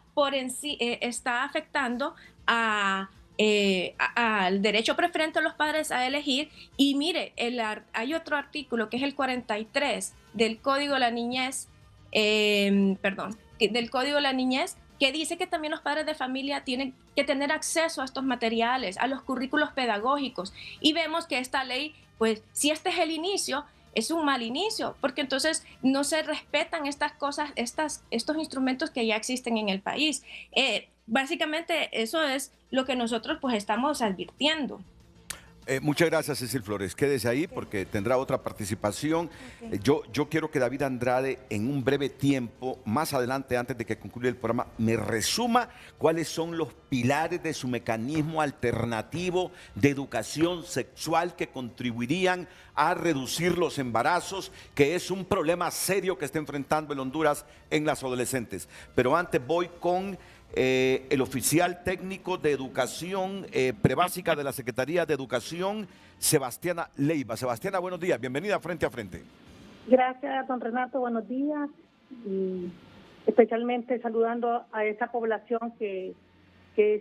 afectando al derecho preferente de los padres a elegir. Y mire, hay otro artículo que es el 43 del Código de la Niñez, del Código de la Niñez, que dice que también los padres de familia tienen que tener acceso a estos materiales, a los currículos pedagógicos. Y vemos que esta ley, pues, si este es el inicio, es un mal inicio, porque entonces no se respetan estas cosas, estos instrumentos que ya existen en el país. Básicamente eso es lo que nosotros pues estamos advirtiendo. Muchas gracias, Cecil Flores. Quédese ahí porque tendrá otra participación. Yo quiero que David Andrade, en un breve tiempo, más adelante, antes de que concluya el programa, me resuma cuáles son los pilares de su mecanismo alternativo de educación sexual que contribuirían a reducir los embarazos, que es un problema serio que está enfrentando el Honduras en las adolescentes. Pero antes voy con el oficial técnico de educación prebásica de la Secretaría de Educación, Sebastiana Leiva. Sebastiana, buenos días, bienvenida a Frente a Frente. Gracias, don Renato, buenos días, y especialmente saludando a esa población que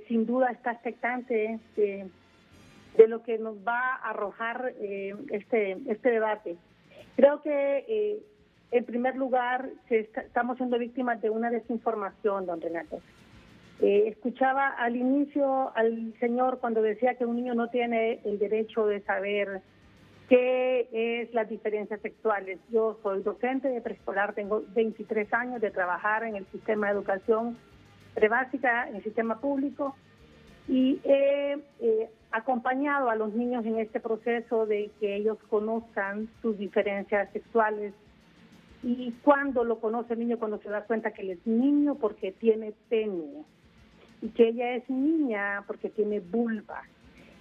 sin duda está expectante de lo que nos va a arrojar este debate. Creo que en primer lugar estamos siendo víctimas de una desinformación, don Renato. Escuchaba al inicio al señor cuando decía que un niño no tiene el derecho de saber qué es las diferencias sexuales. Yo soy docente de preescolar, tengo 23 años de trabajar en el sistema de educación prebásica, en el sistema público, y he acompañado a los niños en este proceso de que ellos conozcan sus diferencias sexuales. Y cuando lo conoce el niño, cuando se da cuenta que él es niño porque tiene pene, y que ella es niña porque tiene vulva.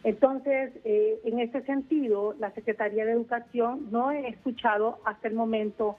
Entonces, en este sentido, la Secretaría de Educación no he escuchado hasta el momento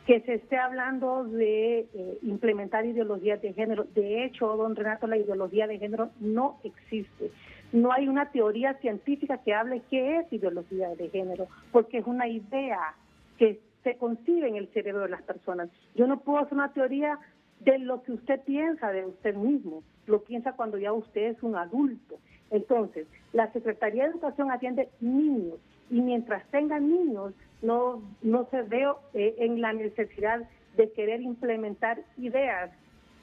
que se esté hablando de implementar ideologías de género. De hecho, don Renato, la ideología de género no existe. No hay una teoría científica que hable qué es ideología de género, porque es una idea que se concibe en el cerebro de las personas. Yo no puedo hacer una teoría de lo que usted piensa de usted mismo, lo piensa cuando ya usted es un adulto. Entonces, la Secretaría de Educación atiende niños, y mientras tengan niños, no se ve en la necesidad de querer implementar ideas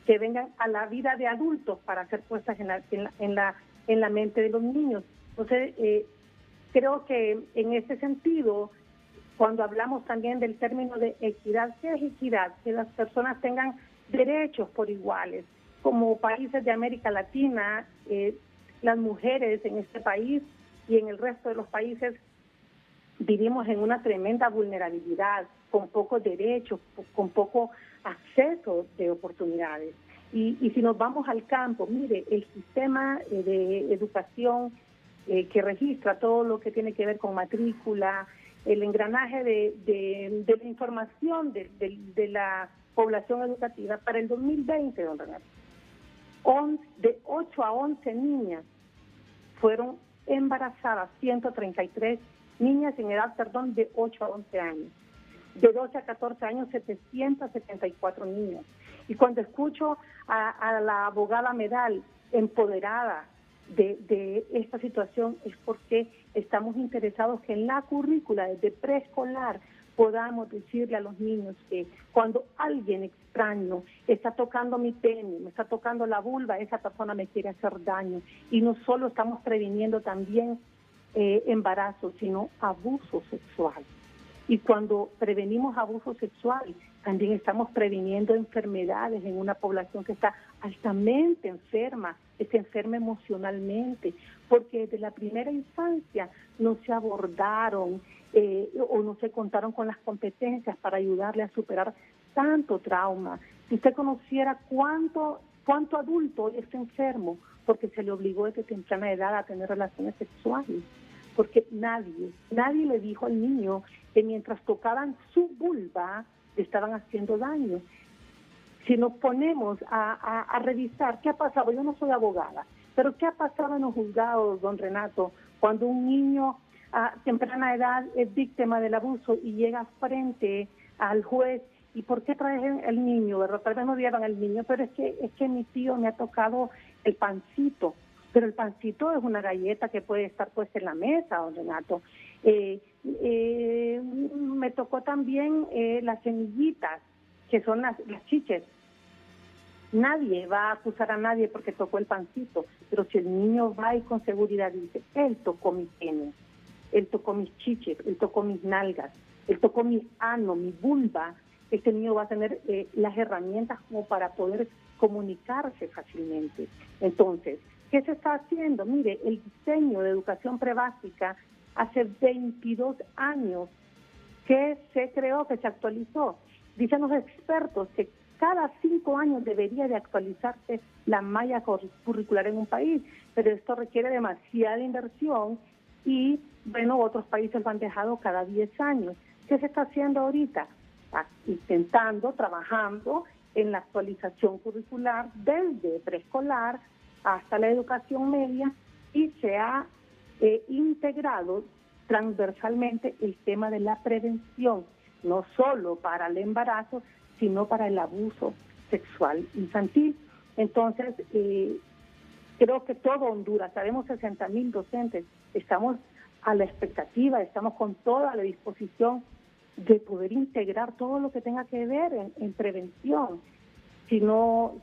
que vengan a la vida de adultos para ser puestas en la mente de los niños. Entonces, creo que en este sentido, cuando hablamos también del término de equidad, ¿qué es equidad? Que las personas tengan derechos por iguales. Como países de América Latina, las mujeres en este país y en el resto de los países vivimos en una tremenda vulnerabilidad, con pocos derechos, con poco acceso de oportunidades. Y si nos vamos al campo, mire, el sistema de educación que registra todo lo que tiene que ver con matrícula, el engranaje de la información de la población educativa para el 2020, don Renato, de 8 a 11 niñas fueron embarazadas, 133 niñas en edad, de 8 a 11 años. De 12 a 14 años, 774 niñas. Y cuando escucho a la abogada Medal empoderada de esta situación, es porque estamos interesados que en la currícula desde preescolar podamos decirle a los niños que cuando alguien extraño está tocando mi pene, me está tocando la vulva, esa persona me quiere hacer daño. Y no solo estamos previniendo también embarazo, sino abuso sexual. Y cuando prevenimos abuso sexual, también estamos previniendo enfermedades en una población que está altamente enferma, está enferma emocionalmente, porque desde la primera infancia no se abordaron o no se contaron con las competencias para ayudarle a superar tanto trauma. Si usted conociera cuánto adulto está enfermo porque se le obligó desde temprana edad a tener relaciones sexuales, porque nadie le dijo al niño que mientras tocaban su vulva le estaban haciendo daño. Si nos ponemos a revisar qué ha pasado, yo no soy abogada, pero qué ha pasado en los juzgados, don Renato, cuando un niño a temprana edad es víctima del abuso y llega frente al juez, ¿y por qué traen el niño? ¿Verdad? Tal vez no llevan al niño, pero es que mi tío me ha tocado el pancito. Pero el pancito es una galleta que puede estar puesta en la mesa, don Renato. Me tocó también las semillitas, que son las chiches. Nadie va a acusar a nadie porque tocó el pancito, pero si el niño va y con seguridad dice, él tocó mi pene, él tocó mis chiches, él tocó mis nalgas, él tocó mi ano, mi vulva, este niño va a tener las herramientas como para poder comunicarse fácilmente. Entonces, ¿qué se está haciendo? Mire, el diseño de educación prebásica hace 22 años que se creó, que se actualizó. Dicen los expertos que cada 5 años debería de actualizarse la malla curricular en un país, pero esto requiere demasiada inversión y, bueno, otros países lo han dejado cada 10 años. ¿Qué se está haciendo ahorita? Intentando, trabajando en la actualización curricular desde preescolar hasta la educación media y se ha integrado transversalmente el tema de la prevención, no solo para el embarazo, sino para el abuso sexual infantil. Entonces, creo que todo Honduras, sabemos 60,000 docentes, estamos a la expectativa, estamos con toda la disposición de poder integrar todo lo que tenga que ver en prevención. Si no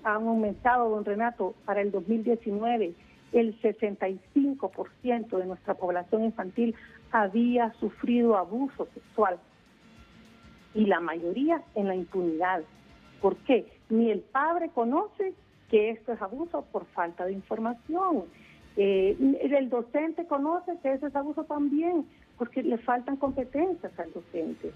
han aumentado, don Renato, para el 2019, el 65% de nuestra población infantil había sufrido abuso sexual y la mayoría en la impunidad. ¿Por qué? Ni el padre conoce que esto es abuso por falta de información. El docente conoce que eso es abuso también porque le faltan competencias al docente.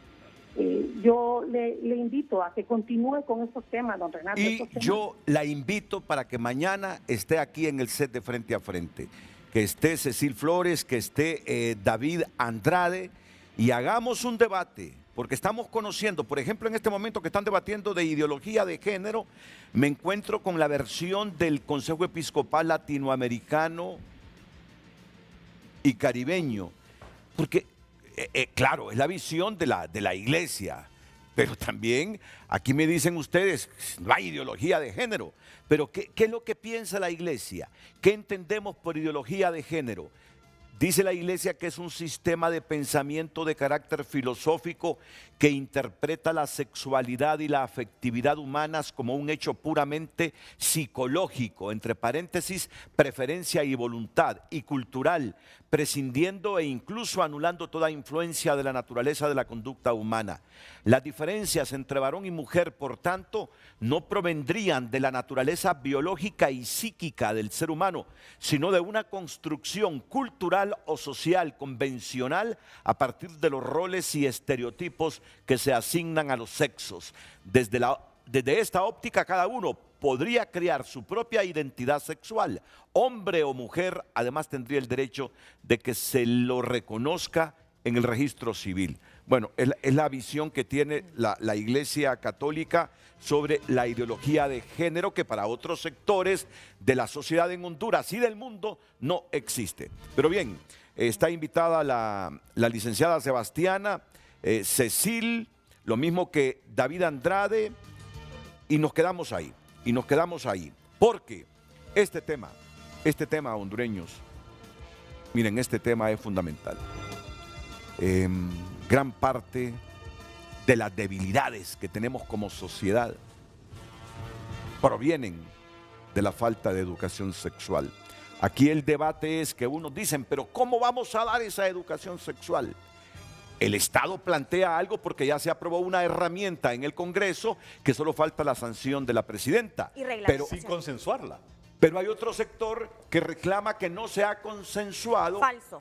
Yo le invito a que continúe con estos temas, don Renato. Y yo la invito para que mañana esté aquí en el set de Frente a Frente, que esté Cecil Flores, que esté David Andrade y hagamos un debate, porque estamos conociendo, por ejemplo, en este momento que están debatiendo de ideología de género, me encuentro con la versión del Consejo Episcopal Latinoamericano y Caribeño, porque claro, es la visión de la iglesia, pero también aquí me dicen ustedes, no hay ideología de género, pero ¿qué es lo que piensa la iglesia? ¿Qué entendemos por ideología de género? Dice la iglesia que es un sistema de pensamiento de carácter filosófico que interpreta la sexualidad y la afectividad humanas como un hecho puramente psicológico, entre paréntesis, preferencia y voluntad, y cultural, prescindiendo e incluso anulando toda influencia de la naturaleza de la conducta humana. Las diferencias entre varón y mujer, por tanto, no provendrían de la naturaleza biológica y psíquica del ser humano, sino de una construcción cultural o social convencional a partir de los roles y estereotipos que se asignan a los sexos. Desde esta óptica, cada uno podría crear su propia identidad sexual, hombre o mujer. Además tendría el derecho de que se lo reconozca en el registro civil. Bueno, es la visión que tiene la Iglesia Católica sobre la ideología de género, que para otros sectores de la sociedad en Honduras y del mundo no existe. Pero bien, está invitada la licenciada Sebastiana, Cecil, lo mismo que David Andrade, y nos quedamos ahí. Porque este tema, hondureños, miren, este tema es fundamental. Gran parte de las debilidades que tenemos como sociedad provienen de la falta de educación sexual. Aquí el debate es que unos dicen, pero ¿cómo vamos a dar esa educación sexual? El Estado plantea algo porque ya se aprobó una herramienta en el Congreso que solo falta la sanción de la presidenta. Pero sin consensuarla. Pero hay otro sector que reclama que no se ha consensuado. Falso.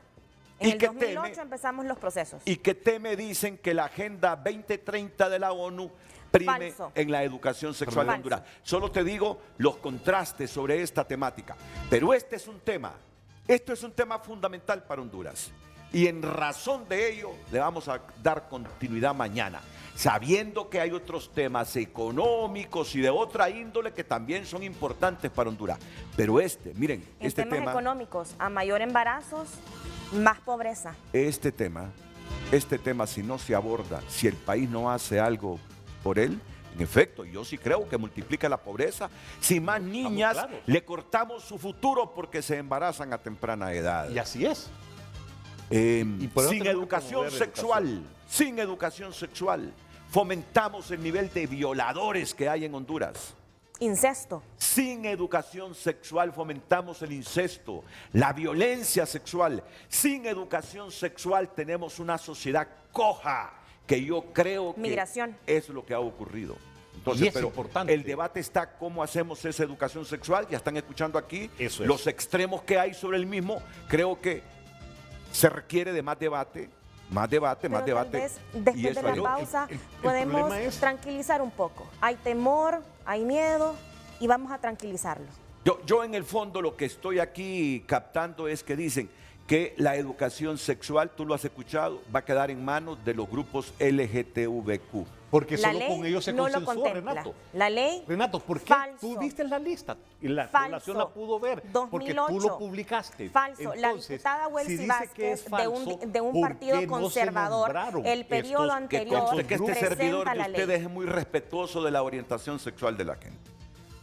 En el 2008 empezamos los procesos. Y que dicen que la Agenda 2030 de la ONU prime en la educación sexual en Honduras. Solo te digo los contrastes sobre esta temática. Pero esto es un tema fundamental para Honduras. Y en razón de ello le vamos a dar continuidad mañana, sabiendo que hay otros temas económicos y de otra índole que también son importantes para Honduras. Pero miren, este tema... En temas económicos, a mayor embarazos, más pobreza. Este tema, si no se aborda, si el país no hace algo por él, en efecto, yo sí creo que multiplica la pobreza. Si más niñas le cortamos su futuro porque se embarazan a temprana edad. Y así es. Sin educación sexual, fomentamos el nivel de violadores que hay en Honduras. Incesto. Sin educación sexual fomentamos el incesto, la violencia sexual. Sin educación sexual tenemos una sociedad coja, que yo creo que es lo que ha ocurrido. Entonces, pero importante. El debate está cómo hacemos esa educación sexual. Ya están escuchando aquí los extremos que hay sobre el mismo. Creo que se requiere de más debate. Después de la pausa podemos tranquilizar un poco. Hay temor, hay miedo y vamos a tranquilizarlo. Yo en el fondo lo que estoy aquí captando es que dicen que la educación sexual, tú lo has escuchado, va a quedar en manos de los grupos LGTBQ. Porque La solo ley con ellos se no lo consensuó, contempla. Renato. La ley, Renato, ¿por qué? falso. Tú viste la lista y la Falso. población la pudo ver. 2008. Porque tú lo publicaste. Falso. La Entonces, diputada si Welsi dice Vázquez, que es falso, de un ¿por partido qué no se conservador, nombraron el periodo estos- anterior Conste que este servidor presenta de la ley. ustedes es muy respetuoso de la orientación sexual de la gente.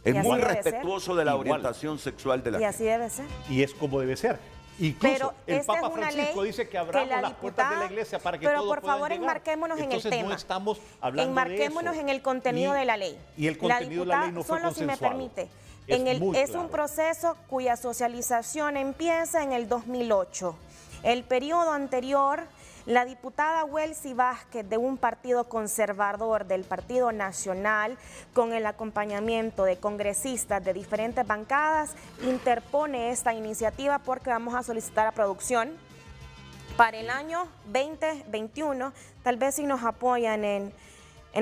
Es Y así muy debe ser. respetuoso de la Igual. orientación sexual de la Y gente. así debe ser. Y es como debe ser. Incluso Pero el esta Papa es una Francisco ley dice que que abramos la las puertas de la diputada- iglesia para que pero todos por puedan favor, llegar. enmarquémonos en el Entonces, tema. no estamos hablando Enmarquémonos de eso. en el contenido de la ley. Y el contenido de la ley no fue solo si me consensuado. permite, Es muy es claro. un proceso cuya socialización empieza en el 2008. El periodo anterior, la diputada Welsi Vázquez, de un partido conservador del Partido Nacional, con el acompañamiento de congresistas de diferentes bancadas, interpone esta iniciativa porque vamos a solicitar a producción para el año 2021. Tal vez si nos apoyan en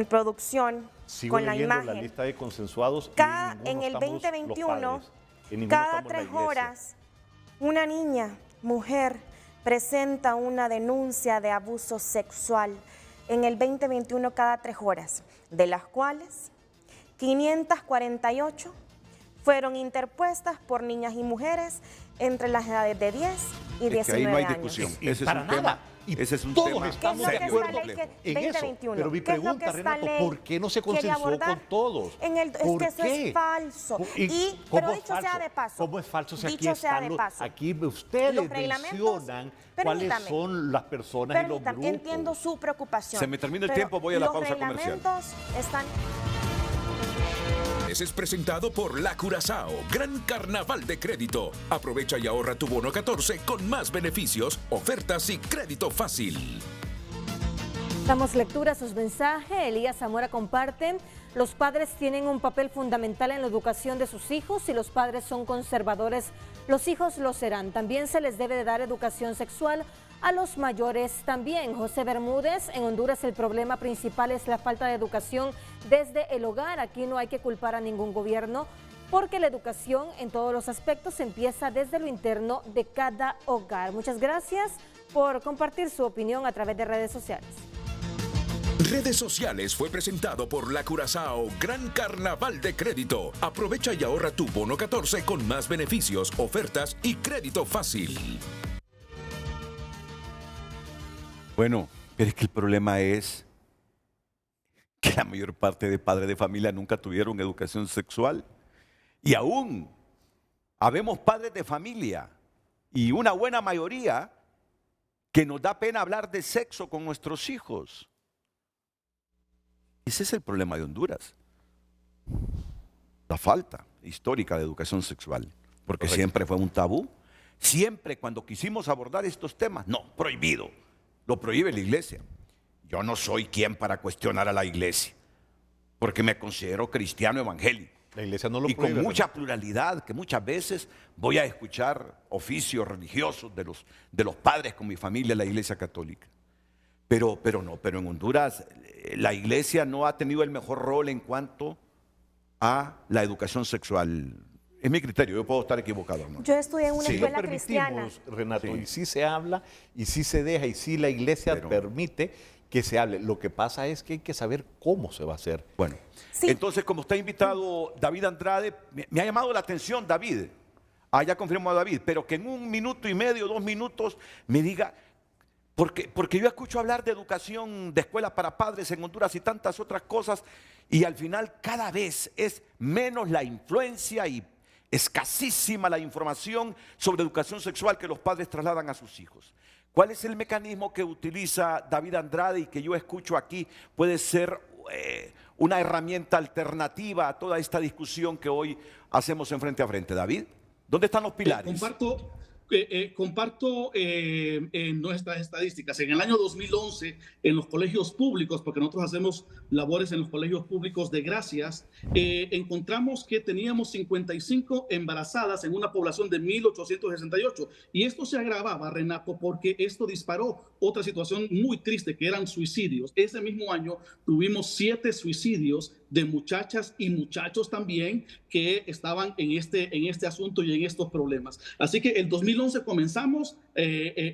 producción Sigo con la leyendo imagen. la lista de consensuados. En el 2021, cada cada 3 horas, una niña, mujer, presenta una denuncia de abuso sexual. En el 2021, cada 3 horas, de las cuales 548 fueron interpuestas por niñas y mujeres entre las edades de 10 y 19 Es que ahí no hay años. discusión. Y Ese es para un nada. tema. Y Ese es un todos tema estamos ¿Qué es lo que de esta acuerdo ley que en eso. 2021? Pero mi ¿Qué es lo que pregunta, esta Renato, ley ¿por qué no se quiere consensuó abordar? con todos? Es ¿Por que eso qué? es falso. ¿Cómo Pero es dicho sea falso? de paso. ¿Cómo es falso si aquí dicho sea están de los, paso. aquí ustedes Los reglamentos, mencionan cuáles permítame. son las personas y los Permítame, grupos? entiendo su preocupación. Se me termina el pero tiempo, voy a la pausa comercial. Los reglamentos están... Es presentado por La Curazao, Gran Carnaval de Crédito. Aprovecha y ahorra tu bono 14 con más beneficios, ofertas y crédito fácil. Damos lectura a sus mensajes. Elías Zamora comparte: los padres tienen un papel fundamental en la educación de sus hijos. Si los padres son conservadores, los hijos lo serán. También se les debe de dar educación sexual a los mayores también. José Bermúdez: en Honduras el problema principal es la falta de educación desde el hogar. Aquí no hay que culpar a ningún gobierno, porque la educación en todos los aspectos empieza desde lo interno de cada hogar. Muchas gracias por compartir su opinión a través de redes sociales. Redes sociales fue presentado por La Curazao, Gran Carnaval de Crédito. Aprovecha y ahorra tu bono 14 con más beneficios, ofertas y crédito fácil. Bueno, pero es que el problema es que la mayor parte de padres de familia nunca tuvieron educación sexual. Y aún habemos padres de familia y una buena mayoría que nos da pena hablar de sexo con nuestros hijos. Ese es el problema de Honduras. La falta histórica de educación sexual. Porque Correcto. siempre fue un tabú. Siempre cuando quisimos abordar estos temas, no, prohibido. Lo prohíbe la iglesia. Yo no soy quien para cuestionar a la iglesia, porque me considero cristiano evangélico. La iglesia no lo Y con prohíbe, mucha Renato. pluralidad, que muchas veces voy a escuchar oficios religiosos de los padres con mi familia, la iglesia católica. Pero en Honduras la iglesia no ha tenido el mejor rol en cuanto a la educación sexual. Es mi criterio, yo puedo estar equivocado, ¿no? Yo estudié en una Sí, escuela lo cristiana. permitimos, Renato, Sí. y sí se habla, y sí se deja, y sí la iglesia Pero- permite que se hable. Lo que pasa es que hay que saber cómo se va a hacer. Bueno, Sí. entonces como está invitado David Andrade, me ha llamado la atención David, ya confirmó a David, pero que en 1 minuto y medio, 2 minutos me diga, porque yo escucho hablar de educación, de escuelas para padres en Honduras y tantas otras cosas, y al final cada vez es menos la influencia y escasísima la información sobre educación sexual que los padres trasladan a sus hijos. ¿Cuál es el mecanismo que utiliza David Andrade y que yo escucho aquí? Puede ser una herramienta alternativa a toda esta discusión que hoy hacemos en Frente a Frente. David, ¿dónde están los pilares? Comparto nuestras estadísticas. En el año 2011, en los colegios públicos, porque nosotros hacemos labores en los colegios públicos de Gracias, encontramos que teníamos 55 embarazadas en una población de 1.868. Y esto se agravaba, Renato, porque esto disparó otra situación muy triste, que eran suicidios. Ese mismo año tuvimos 7 suicidios de muchachas y muchachos también que estaban en este asunto y en estos problemas. Así que el 2011 comenzamos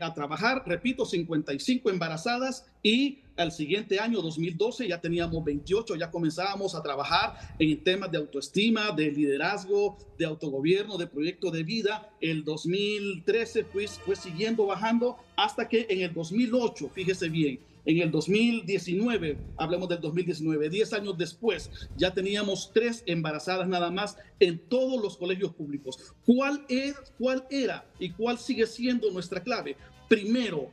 a trabajar, repito, 55 embarazadas y al siguiente año, 2012, ya teníamos 28, ya comenzábamos a trabajar en temas de autoestima, de liderazgo, de autogobierno, de proyecto de vida. El 2013 fue siguiendo bajando hasta que en el 2008, fíjese bien, en el 2019, hablemos del 2019, 10 años después, ya teníamos 3 embarazadas nada más en todos los colegios públicos. ¿Cuál era y cuál sigue siendo nuestra clave? Primero,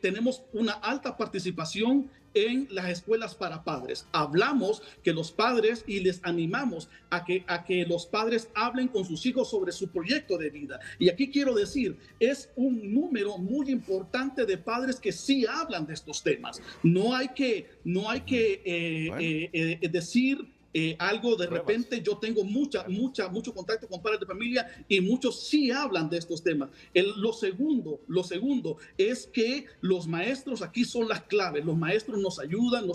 tenemos una alta participación en las escuelas para padres. Hablamos que los padres y les animamos a que los padres hablen con sus hijos sobre su proyecto de vida. Y aquí quiero decir, es un número muy importante de padres que sí hablan de estos temas. No hay que decir algo de repente. Yo tengo mucho contacto con padres de familia y muchos sí hablan de estos temas. Lo segundo es que los maestros aquí son las claves. Los maestros nos ayudan,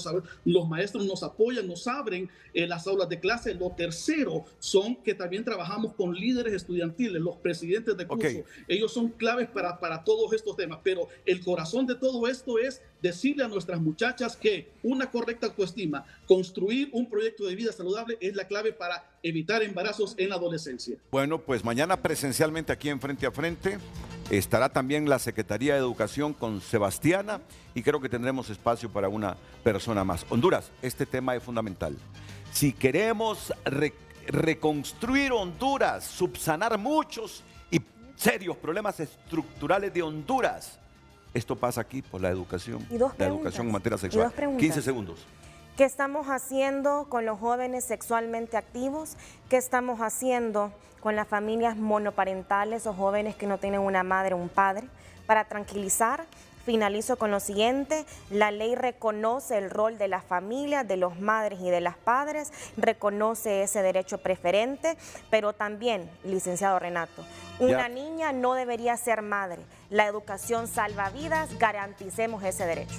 los maestros nos apoyan, nos abren las aulas de clase. Lo tercero son que también trabajamos con líderes estudiantiles, los presidentes de curso. Okay. Ellos son claves para todos estos temas, pero el corazón de todo esto es decirle a nuestras muchachas que una correcta autoestima, construir un proyecto de vida saludable es la clave para evitar embarazos en la adolescencia. Bueno, pues mañana presencialmente aquí en Frente a Frente estará también la Secretaría de Educación con Sebastiana y creo que tendremos espacio para una persona más. Honduras, este tema es fundamental. Si queremos reconstruir Honduras, subsanar muchos y serios problemas estructurales de Honduras, esto pasa aquí por la educación, la educación en materia sexual. 15 segundos. ¿Qué estamos haciendo con los jóvenes sexualmente activos? ¿Qué estamos haciendo con las familias monoparentales o jóvenes que no tienen una madre o un padre? Para tranquilizar, finalizo con lo siguiente: la ley reconoce el rol de las familias, de los madres y de las padres, reconoce ese derecho preferente, pero también, licenciado Renato, una niña no debería ser madre. La educación salva vidas, garanticemos ese derecho.